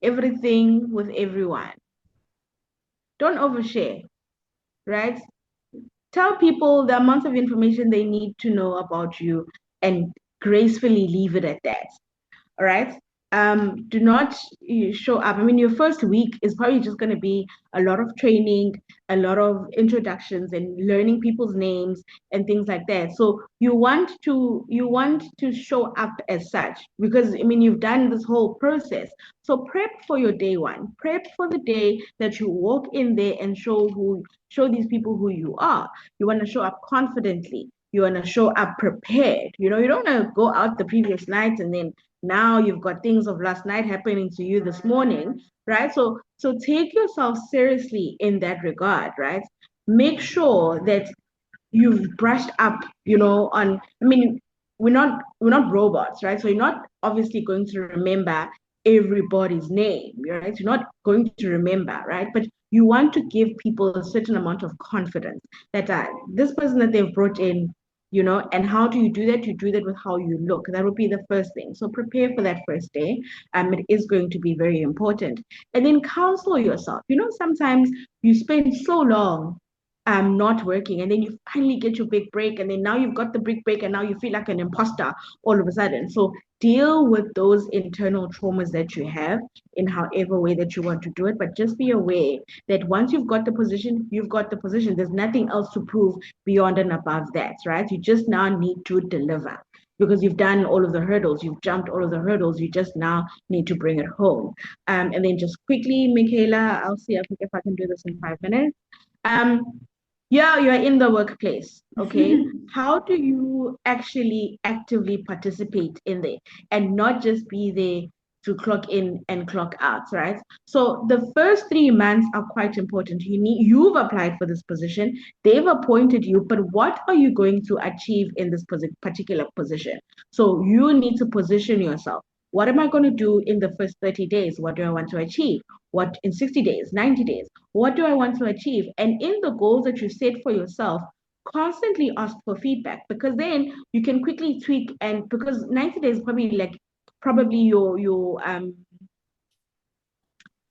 everything with everyone. Don't overshare, right? Tell people the amount of information they need to know about you and gracefully leave it at that. All right. Do not show up. I mean, your first week is probably just going to be a lot of training, a lot of introductions, and learning people's names and things like that. So you want to show up as such, because I mean you've done this whole process. So prep for your day one. Prep for the day that you walk in there and show these people who you are. You want to show up confidently. You want to show up prepared. You know, you don't want to go out the previous night and then now you've got things of last night happening to you this morning, right? So take yourself seriously in that regard, right? Make sure that you've brushed up, on, I mean, we're not robots, right? So you're not obviously going to remember everybody's name, right? You're not going to remember, right? But you want to give people a certain amount of confidence that this person that they've brought in, and how do you do that? You do that with how you look. That would be the first thing. So prepare for that first day. It is going to be very important. And then counsel yourself. Sometimes you spend so long not working, and then you finally get your big break, and then now you've got the big break and now you feel like an imposter all of a sudden. So deal with those internal traumas that you have in however way that you want to do it, but just be aware that once you've got the position, you've got the position. There's nothing else to prove beyond and above that, right? You just now need to deliver, because you've done all of the hurdles, you've jumped all of the hurdles, you just now need to bring it home. And then just quickly, Micaela, I'll see if I can do this in 5 minutes. um yeah, you're in the workplace. Okay. How do you actually actively participate in there and not just be there to clock in and clock out, right? So the first 3 months are quite important. You've applied for this position, they've appointed you, but what are you going to achieve in this particular position? So you need to position yourself. What am I going to do in the first 30 days? What do I want to achieve? What in 60 days, 90 days? What do I want to achieve? And in the goals that you set for yourself, constantly ask for feedback, because then you can quickly tweak. And because 90 days probably your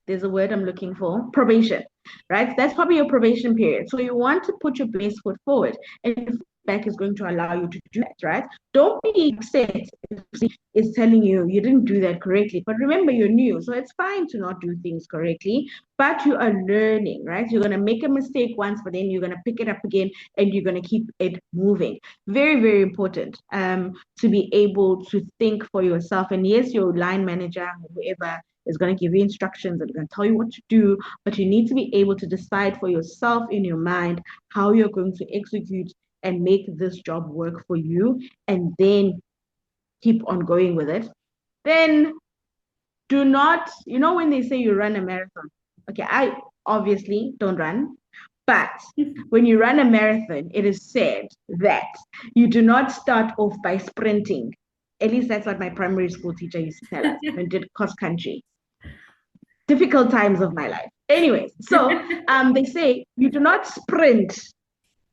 there's a word I'm looking for, probation, right? That's probably your probation period. So you want to put your best foot forward, and feedback is going to allow you to do that, right? Don't be upset if is telling you didn't do that correctly. But remember, you're new, so it's fine to not do things correctly, but you are learning, right? You're going to make a mistake once, but then you're going to pick it up again and you're going to keep it moving. Very, very important to be able to think for yourself. And yes, your line manager, whoever, is going to give you instructions and going to tell you what to do, but you need to be able to decide for yourself in your mind how you're going to execute and make this job work for you, and then keep on going with it. Then do not, when they say you run a marathon, okay, I obviously don't run, but when you run a marathon, it is said that you do not start off by sprinting. At least that's what my primary school teacher used to tell us when we did cross country. Difficult times of my life. Anyways, so they say you do not sprint,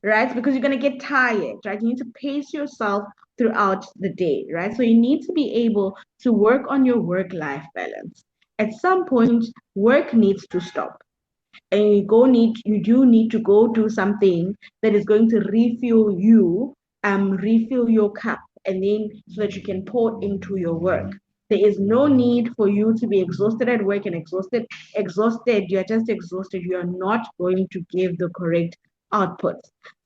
right? Because you're going to get tired, right? You need to pace yourself throughout the day, right? So you need to be able to work on your work-life balance. At some point, work needs to stop, and you do need to go do something that is going to refill your cup, and then so that you can pour into your work. There is no need for you to be exhausted at work and exhausted. You're just exhausted. You are not going to give the correct output.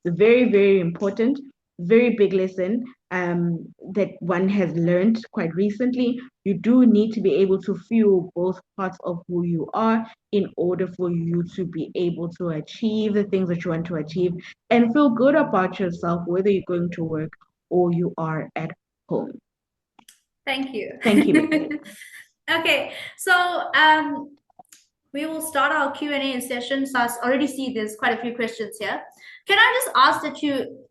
It's very, very important, very big lesson that one has learned quite recently. You do need to be able to feel both parts of who you are in order for you to be able to achieve the things that you want to achieve and feel good about yourself, whether you're going to work or you are at home. Thank you. Thank you. Okay, so we will start our Q&A session. So I already see there's quite a few questions here. Can I just ask that you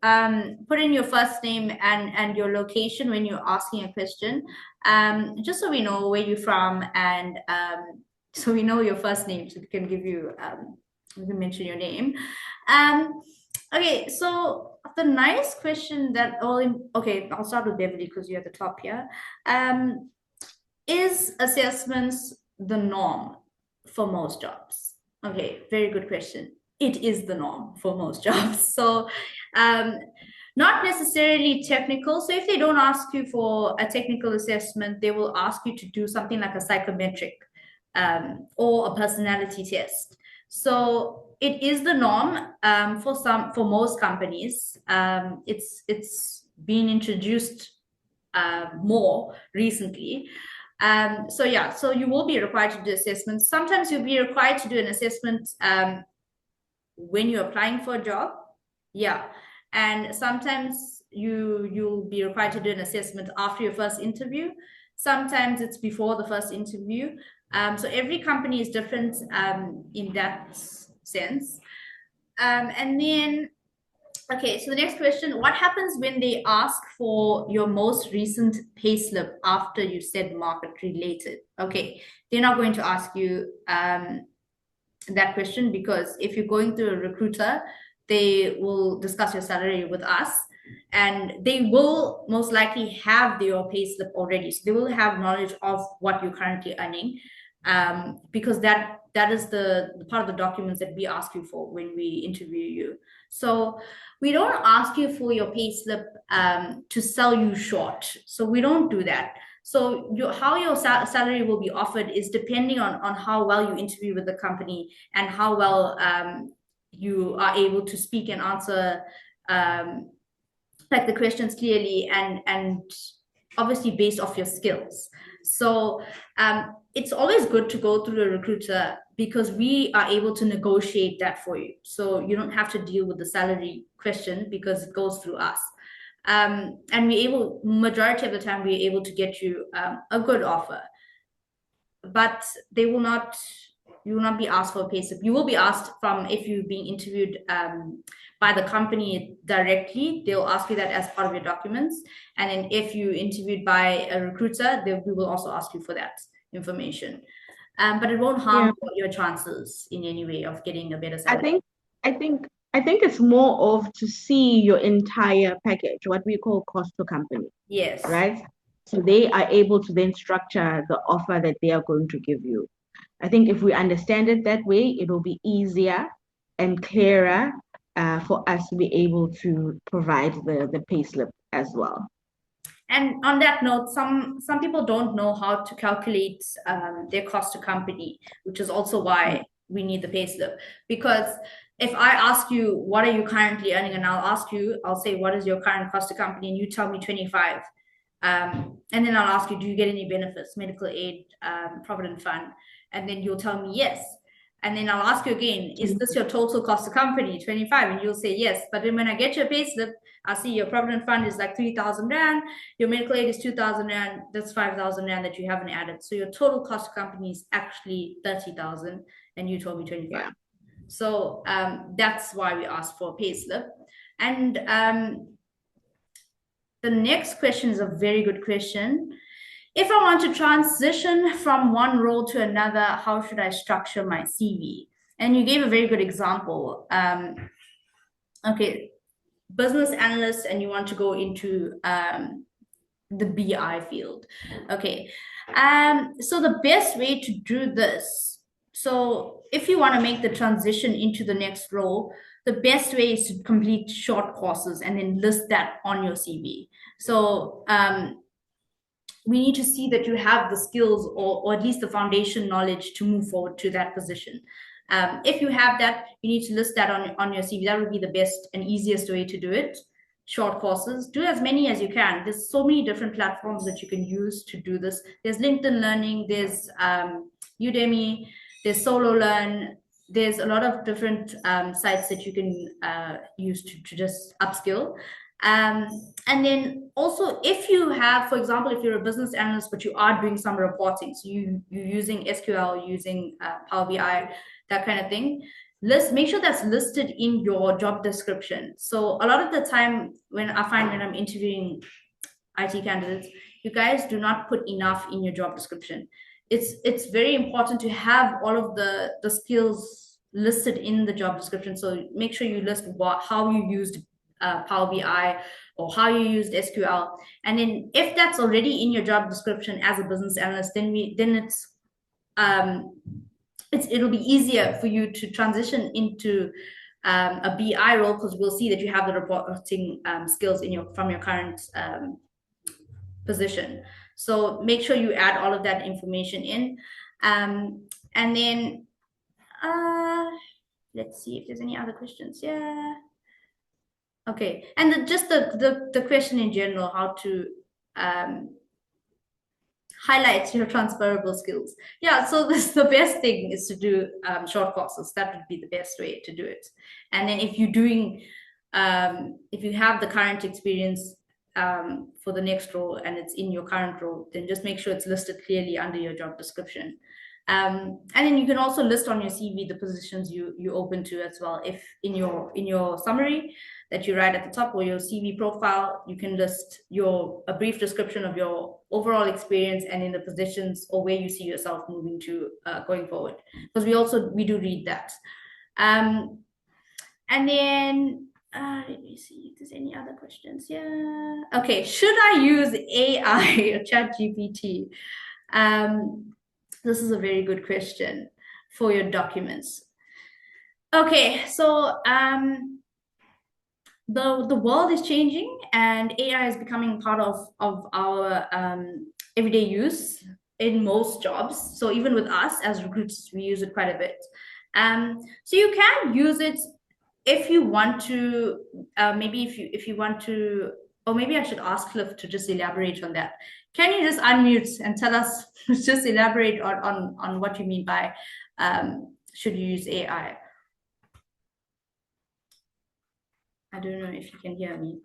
put in your first name and your location when you're asking a question, just so we know where you're from, and so we know your first name, so we can give you we can mention your name. Okay, so the nice question that okay, I'll start with Beverly because you're at the top here. Is assessments the norm for most jobs? Okay, very good question. It is the norm for most jobs. So Not necessarily technical. So if they don't ask you for a technical assessment, they will ask you to do something like a psychometric or a personality test. So it is the norm for most companies. It's been introduced more recently. So yeah, so you will be required to do assessments. Sometimes you'll be required to do an assessment when you're applying for a job. Yeah. And sometimes you'll be required to do an assessment after your first interview. Sometimes it's before the first interview. So every company is different in that sense. And then, okay, so the next question, what happens when they ask for your most recent payslip after you said market related? Okay, they're not going to ask you that question, because if you're going through a recruiter, they will discuss your salary with us, and they will most likely have your pay slip already. So they will have knowledge of what you're currently earning, because that is the part of the documents that we ask you for when we interview you. So we don't ask you for your pay slip to sell you short. So we don't do that. So how your salary will be offered is depending on how well you interview with the company and how well you are able to speak and answer like the questions clearly, and obviously based off your skills. So it's always good to go through a recruiter, because we are able to negotiate that for you. So you don't have to deal with the salary question because it goes through us. And majority of the time, we're able to get you a good offer. But you will not be asked for a pay slip. You will be asked if you're being interviewed by the company directly, they'll ask you that as part of your documents. And then if you interviewed by a recruiter, we will also ask you for that information. But it won't harm your chances in any way of getting a better I salary. think I think I think it's more of to see your entire package, what we call cost to company, Yes. right? So they are able to then structure the offer that they are going to give you. I think if we understand it that way, it will be easier and clearer for us to be able to provide the payslip as well. And on that note, some people don't know how to calculate their cost to company, which is also why we need the payslip. Because if I ask you, what are you currently earning? And I'll say, what is your current cost to company? And you tell me 25. And then I'll ask you, do you get any benefits, medical aid, provident fund? And then you'll tell me yes. And then I'll ask you again, is this your total cost to company, 25? And you'll say yes. But then when I get your payslip, I'll see your provident fund is like 3,000 Rand, your medical aid is 2,000 Rand, that's 5,000 Rand that you haven't added. So your total cost to company is actually 30,000, and you told me 25. Yeah. So that's why we asked for a payslip. And the next question is a very good question. If I want to transition from one role to another, how should I structure my CV? And you gave a very good example. Okay, business analyst, and you want to go into the BI field. Okay, so the best way to do this, so if you want to make the transition into the next role, the best way is to complete short courses and then list that on your CV. So we need to see that you have the skills, or at least the foundation knowledge to move forward to that position. If you have that, you need to list that on your CV. That would be the best and easiest way to do it. Short courses, do as many as you can. There's so many different platforms that you can use to do this. There's LinkedIn Learning, there's Udemy, there's Solo Learn. There's a lot of different sites that you can use to just upskill. And then also, if you have, for example, if you're a business analyst, but you are doing some reporting, so you're using SQL, using Power BI, that kind of thing, make sure that's listed in your job description. So a lot of the time when I'm interviewing IT candidates, you guys do not put enough in your job description. It's very important to have all of the skills listed in the job description. So make sure you list how you used Power BI or how you used SQL. And then if that's already in your job description as a business analyst, then it'll be easier for you to transition into a BI role, because we'll see that you have the reporting skills from your current position. So make sure you add all of that information in. And then let's see if there's any other questions. Yeah. Okay. And just the question in general, how to highlight your transferable skills. Yeah, so the best thing is to do short courses. That would be the best way to do it. And then if you have the current experience for the next role and it's in your current role, then just make sure it's listed clearly under your job description. And then you can also list on your CV the positions you open to as well. If in your summary that you write at the top, or your CV profile, you can list a brief description of your overall experience and in the positions or where you see yourself moving to going forward. Because we do read that. And then let me see if there's any other questions. Yeah. Okay. Should I use AI or ChatGPT? This is a very good question for your documents. Okay, so the world is changing and AI is becoming part of our everyday use in most jobs. So even with us as recruiters, we use it quite a bit. So you can use it if you want to. Maybe if you want to, or maybe I should ask Cliff to just elaborate on that. Can you just unmute and tell us, just elaborate on what you mean by should you use AI? I don't know if you can hear me.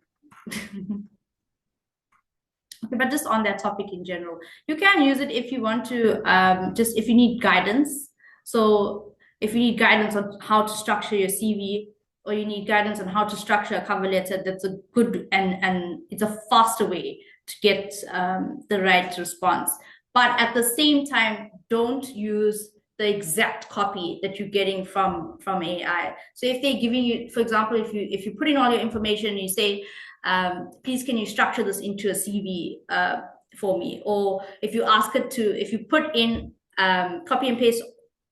Okay, but just on that topic in general, you can use it if you want to, just if you need guidance. So if you need guidance on how to structure your CV, or you need guidance on how to structure a cover letter, that's a good and it's a faster way to get the right response. But at the same time, don't use the exact copy that you're getting from AI. So if they're giving you, for example, if you put in all your information and you say, please can you structure this into a CV for me? Or if you put in copy and paste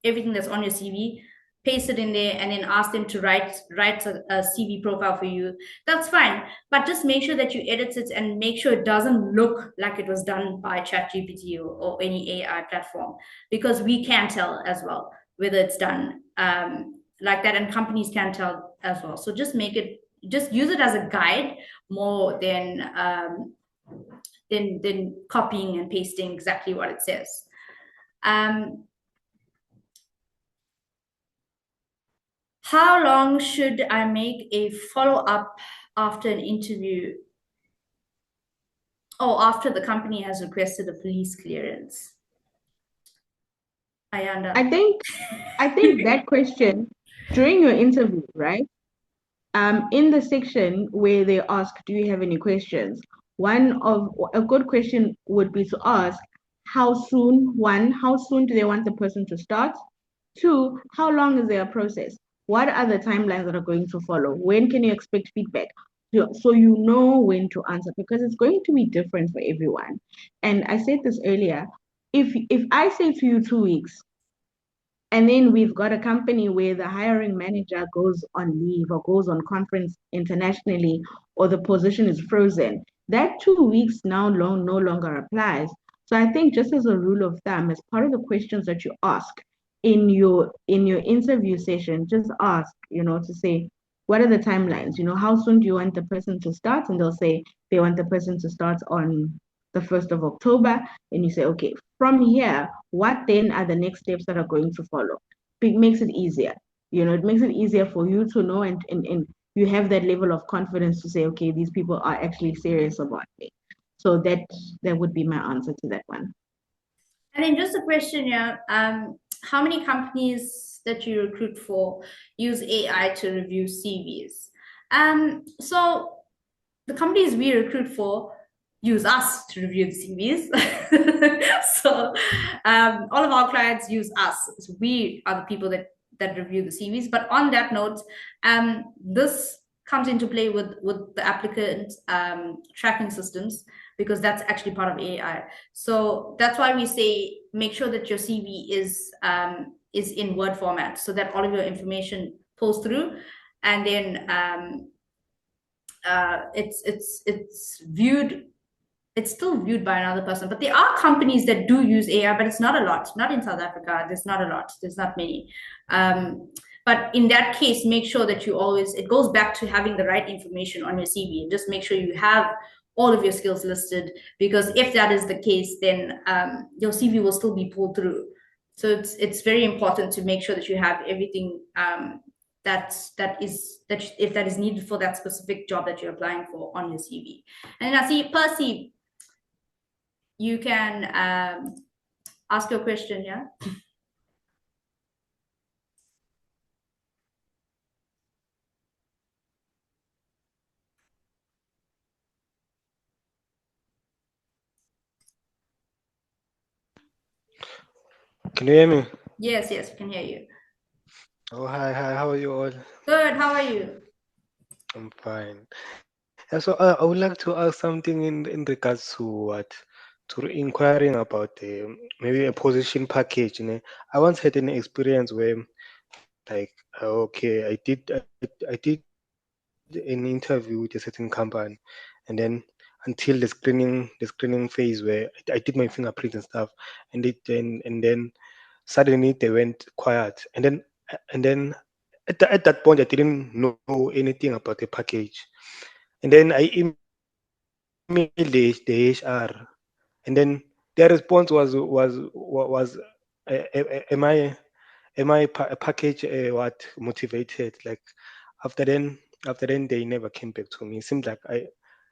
everything that's on your CV, paste it in there, and then ask them to write a CV profile for you, that's fine. But just make sure that you edit it and make sure it doesn't look like it was done by ChatGPT or any AI platform, because we can tell as well whether it's done like that, and companies can tell as well. So just use it as a guide more than copying and pasting exactly what it says. How long should I make a follow-up after an interview? Oh, after the company has requested a police clearance. Ayanda. I think that question during your interview, right? In the section where they ask, do you have any questions? A good question would be to ask, how soon do they want the person to start? Two, how long is their process? What are the timelines that are going to follow? When can you expect feedback? So you know when to answer, because it's going to be different for everyone. And I said this earlier, if I say to you 2 weeks, and then we've got a company where the hiring manager goes on leave or goes on conference internationally, or the position is frozen, that 2 weeks now no longer applies. So I think, just as a rule of thumb, as part of the questions that you ask in your interview session, just ask, to say, what are the timelines? How soon do you want the person to start? And they'll say they want the person to start on the 1st of October. And you say, okay, from here, what then are the next steps that are going to follow? It makes it easier. It makes it easier for you to know, and you have that level of confidence to say, okay, these people are actually serious about me. So that would be my answer to that one. And then just a question, yeah. How many companies that you recruit for use AI to review CVs? So the companies we recruit for use us to review the CVs. So all of our clients use us. So we are the people that review the CVs. But on that note, this comes into play with the applicant tracking systems, because that's actually part of AI. So that's why we say make sure that your CV is in Word format, so that all of your information pulls through. and then it's still viewed by another person. But there are companies that do use AI, but it's not a lot. Not in South Africa. There's not a lot. There's not many. But in that case, make sure that you always, it goes back to having the right information on your CV. Just make sure you have all of your skills listed, because if that is the case, then your CV will still be pulled through. So it's very important to make sure that you have everything if that is needed for that specific job that you're applying for on your CV. And I see Percy, you can ask your question, yeah? Can you hear me? Yes, we can hear you. Oh, hi, how are you all? Good, how are you? I'm fine. Yeah, so I would like to ask something in regards to inquiring about maybe a position package. I once had an experience where, like, okay, I did an interview with a certain company, and then until the screening phase where I did my fingerprints and stuff, and then suddenly they went quiet, and then at that point I didn't know anything about the package, and then I emailed the HR, and then their response was am I package what motivated, like after then they never came back to me. It seemed like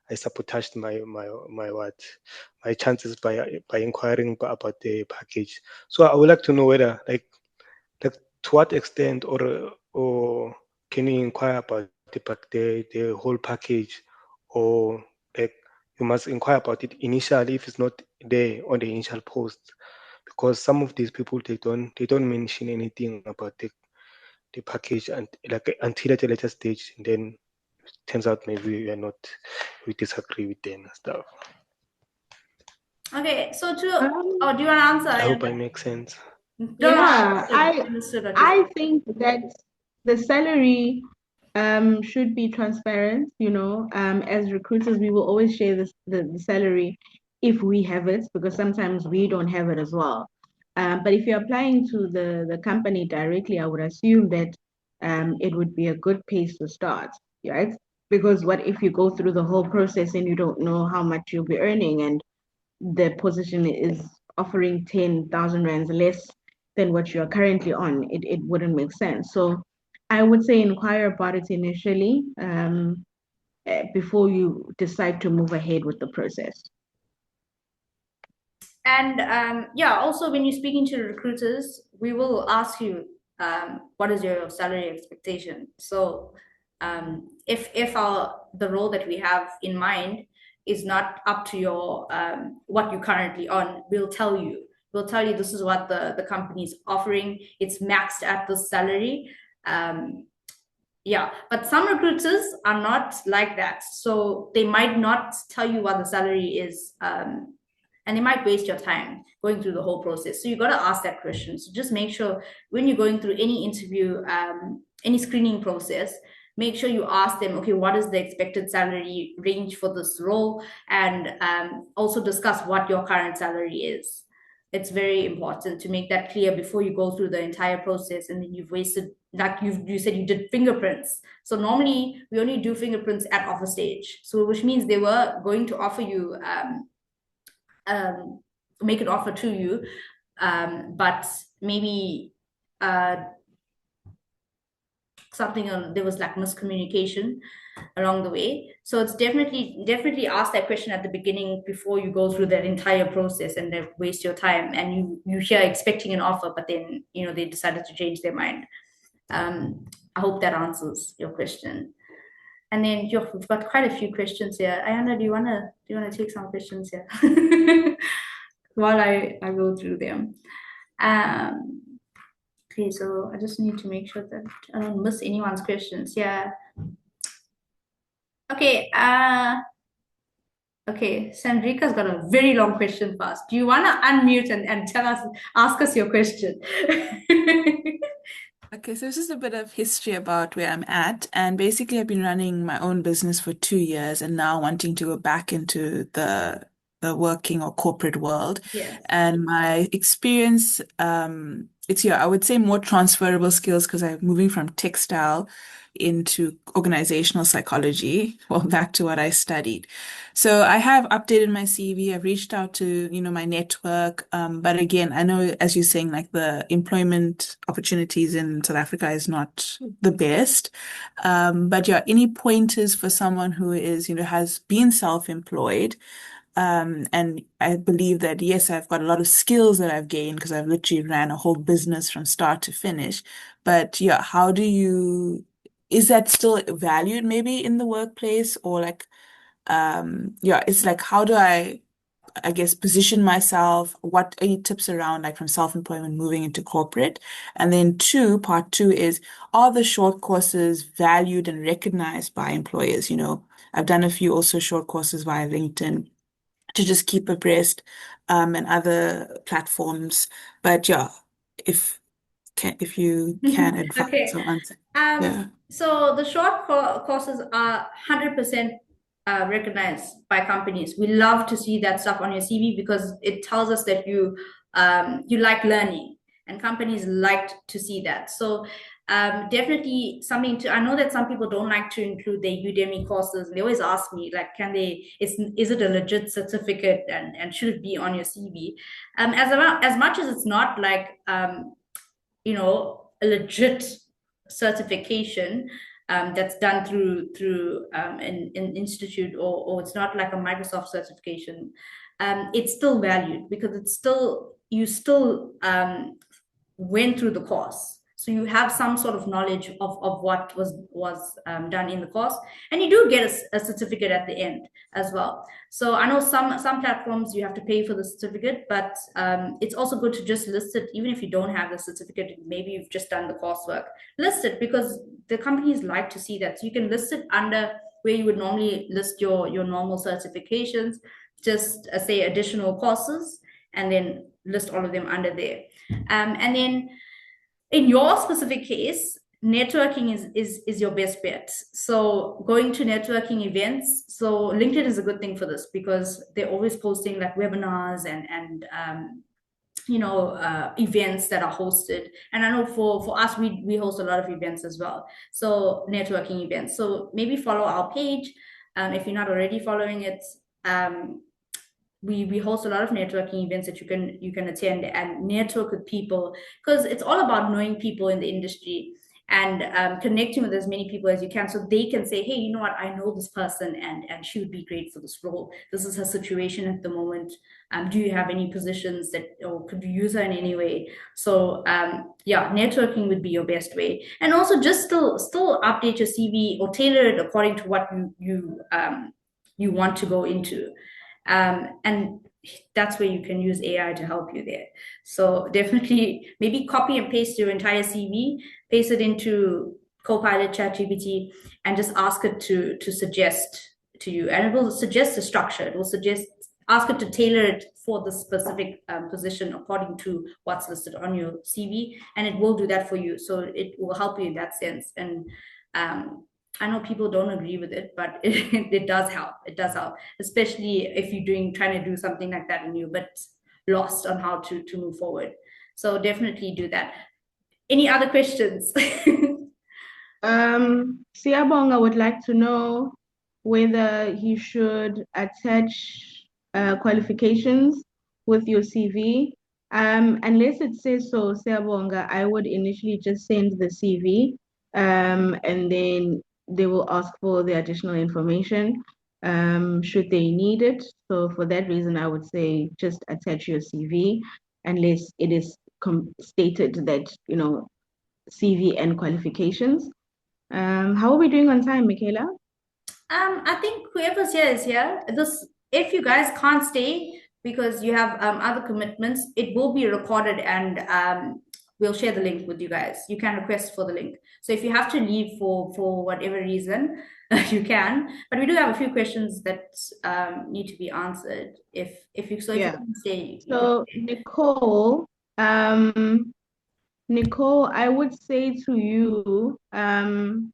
I sabotaged my what my chances by inquiring about the package. So I would like to know whether, like to what extent, or can you inquire about the whole package, or like you must inquire about it initially if it's not there on the initial post, because some of these people they don't mention anything about the package, and like until at a later stage, and then turns out maybe we disagree with them and stuff. Okay, so Um, do you want to answer, I hope I Ayanda? make sense. No, yeah, I understood what you said. I think that the salary should be transparent, as recruiters we will always share the salary if we have it, because sometimes we don't have it as well. But if you're applying to the company directly, I would assume that it would be a good place to start, right? Because what if you go through the whole process and you don't know how much you'll be earning, and the position is offering 10,000 rands less than what you're currently on? It wouldn't make sense. So I would say inquire about it initially, before you decide to move ahead with the process. And yeah, also when you're speaking to recruiters, we will ask you what is your salary expectation. So if the role that we have in mind is not up to your what you're currently on, we'll tell you. We'll tell you this is what the company is offering. It's maxed at the salary. Yeah, but some recruiters are not like that. So they might not tell you what the salary is, and they might waste your time going through the whole process. So you got to ask that question. So just make sure when you're going through any interview, any screening process, make sure you ask them, okay, what is the expected salary range for this role? And also discuss what your current salary is. It's very important to make that clear before you go through the entire process, and then you've wasted, like you said, you did fingerprints. So normally we only do fingerprints at offer stage, so which means they were going to offer you make an offer to you, but maybe something there was like miscommunication along the way. So it's definitely ask that question at the beginning before you go through that entire process and then waste your time, and you here expecting an offer, but then they decided to change their mind. I hope that answers your question. And then we've got quite a few questions here. Ayanda, do you wanna take some questions here while I go through them? Okay, so I just need to make sure that I don't miss anyone's questions. Yeah. Okay. Okay. Sandrika's got a very long question for us. Do you wanna unmute and ask us your question? Okay, so this is a bit of history about where I'm at. And basically, I've been running my own business for 2 years and now wanting to go back into the working or corporate world. Yes. And my experience, it's yeah, I would say more transferable skills because I'm moving from textile into organizational psychology, well, back to what I studied. So I have updated my CV. I've reached out to, my network. But again, I know, as you're saying, like the employment opportunities in South Africa is not the best. But yeah, any pointers for someone who is, has been self-employed? And I believe that, yes, I've got a lot of skills that I've gained because I've literally ran a whole business from start to finish. But yeah, is that still valued maybe in the workplace or like, yeah, it's like, how do I guess, position myself? What any tips around like from self-employment moving into corporate? And then part two is, are the short courses valued and recognized by employers? I've done a few also short courses via LinkedIn to just keep abreast, and other platforms. But yeah, if if you can advise Okay. or answer. Um, Yeah. so the short courses are 100% recognized by companies. We love to see that stuff on your CV because it tells us that you like learning, and companies like to see that. So definitely something to. I know that some people don't like to include their Udemy courses. They always ask me like, can they? Is it a legit certificate and should it be on your CV? As much as it's not like a legit certification that's done through an institute, or it's not like a Microsoft certification. It's still valued because it's still you still went through the course. So you have some sort of knowledge of what was done in the course, and you do get a certificate at the end as well. So I know some platforms you have to pay for the certificate, but it's also good to just list it, even if you don't have the certificate. Maybe you've just done the coursework. List it because the companies like to see that. So you can list it under where you would normally list your normal certifications, just say additional courses, and then list all of them under there. And then in your specific case, networking is your best bet. So going to networking events. So LinkedIn is a good thing for this because they're always posting like webinars and events that are hosted. And I know for us, we host a lot of events as well. So networking events. So maybe follow our page if you're not already following it. Um, we host a lot of networking events that you can attend and network with people, because it's all about knowing people in the industry and connecting with as many people as you can, so they can say, hey, you know what, I know this person and she would be great for this role. This is her situation at the moment. Do you have any positions that, or could you use her in any way? So yeah, networking would be your best way. And also just still update your CV or tailor it according to what you want to go into. And that's where you can use AI to help you there. So definitely maybe copy and paste your entire CV, paste it into Copilot, ChatGPT, and just ask it to suggest to you. And it will suggest a structure. It will suggest, ask it to tailor it for the specific position according to what's listed on your CV, and it will do that for you. So it will help you in that sense. And I know people don't agree with it, but it does help. It does help, especially if you're trying to do something like that and you're a bit lost on how to move forward. So definitely do that. Any other questions? Siabonga would like to know whether he should attach qualifications with your CV. Unless it says so, Siabonga, I would initially just send the CV, and then they will ask for the additional information, should they need it. So for that reason, I would say just attach your CV, unless it is stated that, CV and qualifications. How are we doing on time, Michaela? I think whoever's here is here. This, if you guys can't stay because you have other commitments, it will be recorded and we'll share the link with you guys. You can request for the link. So if you have to leave for whatever reason, you can. But we do have a few questions that need to be answered. If you Yeah. can stay, you can So stay. Nicole, Nicole, I would say to you, um,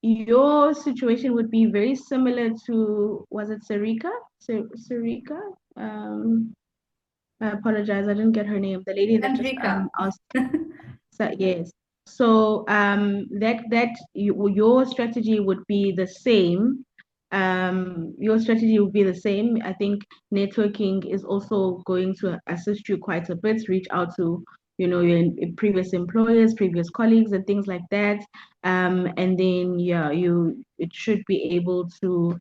your situation would be very similar to, was it Sarika? Sarika? Um, I apologize, I didn't get her name. The lady that just Andrika. asked. So, yes. So your strategy would be the same. Your strategy would be the same. I think networking is also going to assist you quite a bit. Reach out to, your previous employers, previous colleagues, and things like that. And then yeah, it should be able to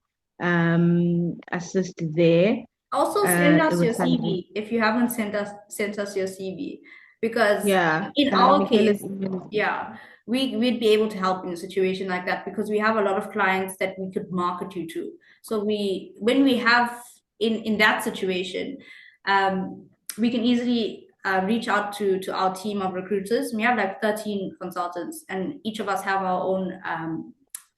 assist there Also send us with your salary. CV if you haven't sent us your CV, because Yeah, in our Michaela's case, email is yeah, we'd be able to help in a situation like that because we have a lot of clients that we could market you to. So when we have in that situation, um, we can easily reach out to our team of recruiters. We have like 13 consultants, and each of us have our own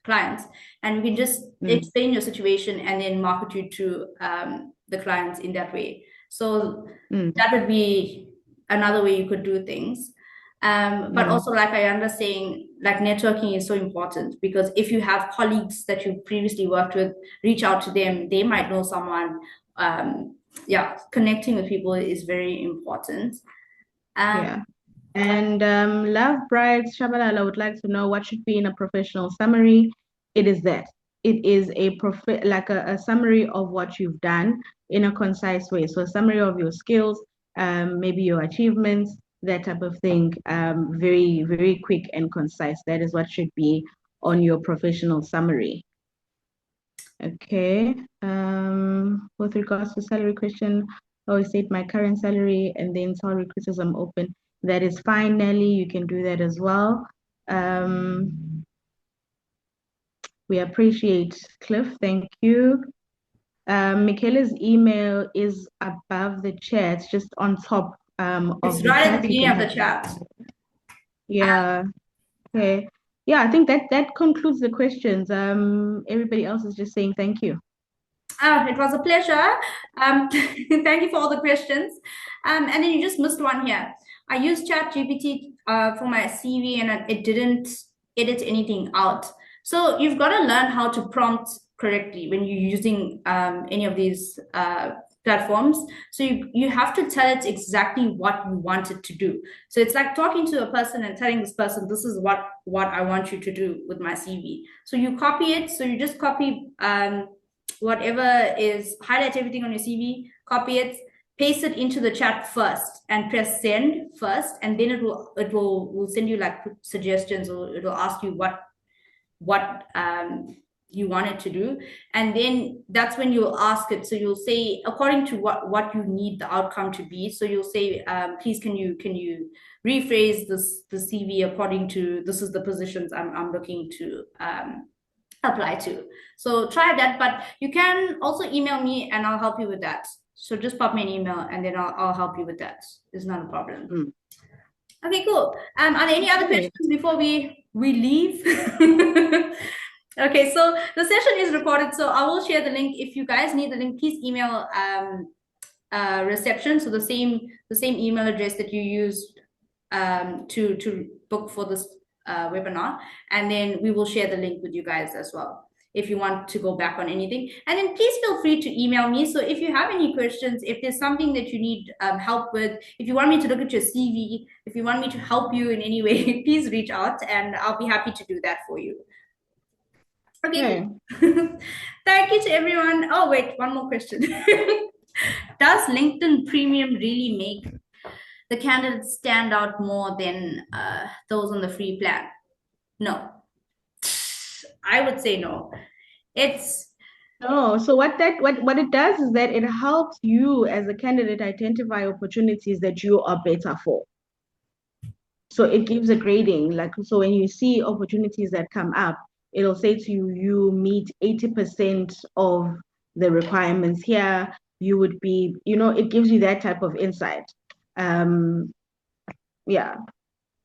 clients, and we can just mm, explain your situation and then market you to the clients in that way. So mm, that would be another way you could do things. But mm. also, like Ayanda saying, like networking is so important because if you have colleagues that you previously worked with, reach out to them. They might know someone. Yeah, connecting with people is very important. Um, Yeah. And Love Brides, Shabalala would like to know what should be in a professional summary. It is that. It is like a summary of what you've done in a concise way. So a summary of your skills, maybe your achievements, that type of thing. Very, very quick and concise. That is what should be on your professional summary. Okay. With regards to salary question, I always state my current salary and then tell recruiters I'm open. That is fine, Nelly. You can do that as well. We appreciate Cliff. Thank you. Michaela's email is above the chat, just on top of it's the right at the chat. You beginning can of the have. chat. Yeah. Okay. Yeah, I think that concludes the questions. Everybody else is just saying thank you. It was a pleasure. Thank you for all the questions. And then you just missed one here. I used ChatGPT for my CV and it didn't edit anything out. So you've got to learn how to prompt correctly when you're using any of these platforms. So you have to tell it exactly what you want it to do. So it's like talking to a person and telling this person, this is what I want you to do with my CV. So you copy it. So you just copy whatever is, highlight everything on your CV, copy it, paste it into the chat first, and press send first, and then it will send you like suggestions, or it'll ask you what you want it to do, and then that's when you'll ask it. So you'll say according to what you need the outcome to be. So you'll say, please can you rephrase the CV according to, this is the positions I'm looking to apply to. So try that, but you can also email me and I'll help you with that. So just pop me an email and then I'll help you with that. It's not a problem. Mm. Okay, cool. Are there any other Okay. questions before we leave? Okay, so the session is recorded, so I will share the link. If you guys need the link, please email reception. So the same email address that you used to book for this webinar, and then we will share the link with you guys as well if you want to go back on anything. And then please feel free to email me. So if you have any questions, if there's something that you need help with, if you want me to look at your CV, if you want me to help you in any way, please reach out and I'll be happy to do that for you. Okay, cool. Thank you to everyone. Oh, wait, one more question. Does LinkedIn Premium really make the candidates stand out more than those on the free plan? No. I would say no. It's Oh, so what it does is that it helps you as a candidate identify opportunities that you are better for. So it gives a grading, like so when you see opportunities that come up, it'll say to you, you meet 80% of the requirements here. You would be, it gives you that type of insight. Um, yeah.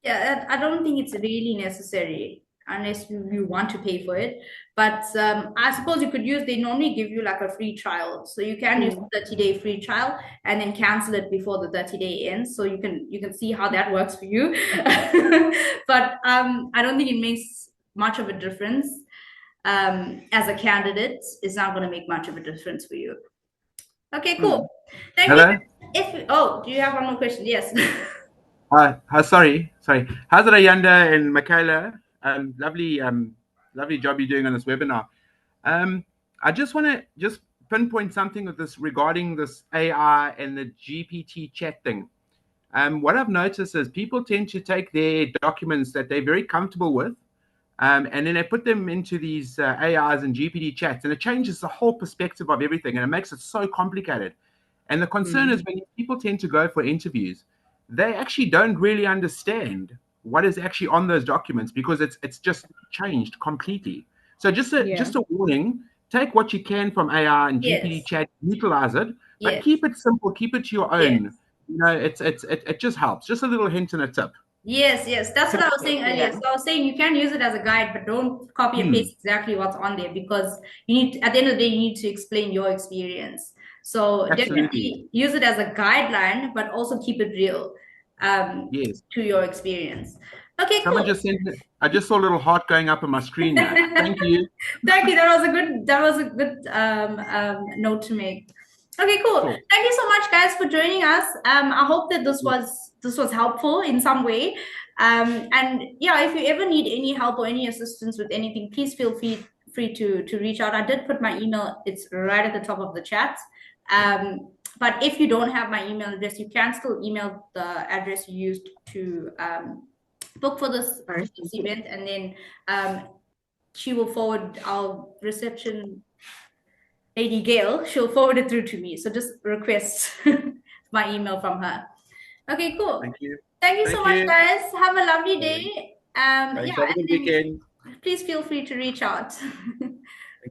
Yeah, I don't think it's really necessary. unless you want to pay for it. But I suppose you could use, they normally give you like a free trial. So you can use a 30-day free trial and then cancel it before the 30-day ends. So you can see how that works for you. But I don't think it makes much of a difference. As a candidate, it's not going to make much of a difference for you. Okay, cool. Thank Hello? you. Do you have one more question? Yes. Sorry. How's it, Ayanda and Micaela? Lovely job you're doing on this webinar. I just want to just pinpoint something with this regarding this AI and the GPT chat thing. What I've noticed is people tend to take their documents that they're very comfortable with, and then they put them into these AIs and GPT chats, and it changes the whole perspective of everything, and it makes it so complicated. And the concern is when people tend to go for interviews, they actually don't really understand what is actually on those documents because it's just changed completely. So just a warning: take what you can from AI and GPT chat, utilize it, but keep it simple, keep it to your own. You know, it just helps. Just a little hint and a tip. Yes, that's what I was saying earlier. So I was saying you can use it as a guide, but don't copy and paste exactly what's on there, because you need, at the end of the day, you need to explain your experience. So definitely use it as a guideline, but also keep it real to your experience. Okay, Someone cool. just sent me, I just saw a little heart going up on my screen now. Thank you. Thank you. That was a good note to make. Okay, cool. Thank you so much, guys, for joining us. I hope that this was helpful in some way. And yeah, if you ever need any help or any assistance with anything, please feel free to reach out. I did put my email; it's right at the top of the chat. But if you don't have my email address, you can still email the address you used to book for this event, and then she will forward our reception lady Gail. She'll forward it through to me. So just request my email from her. Okay, cool. Thank you. Thank you so much, guys. Have a lovely day. Thanks. Have a good weekend. Please feel free to reach out. Thank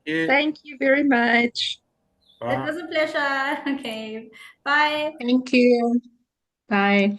you. Thank you very much. It was a pleasure. Okay, bye. Thank you. Bye.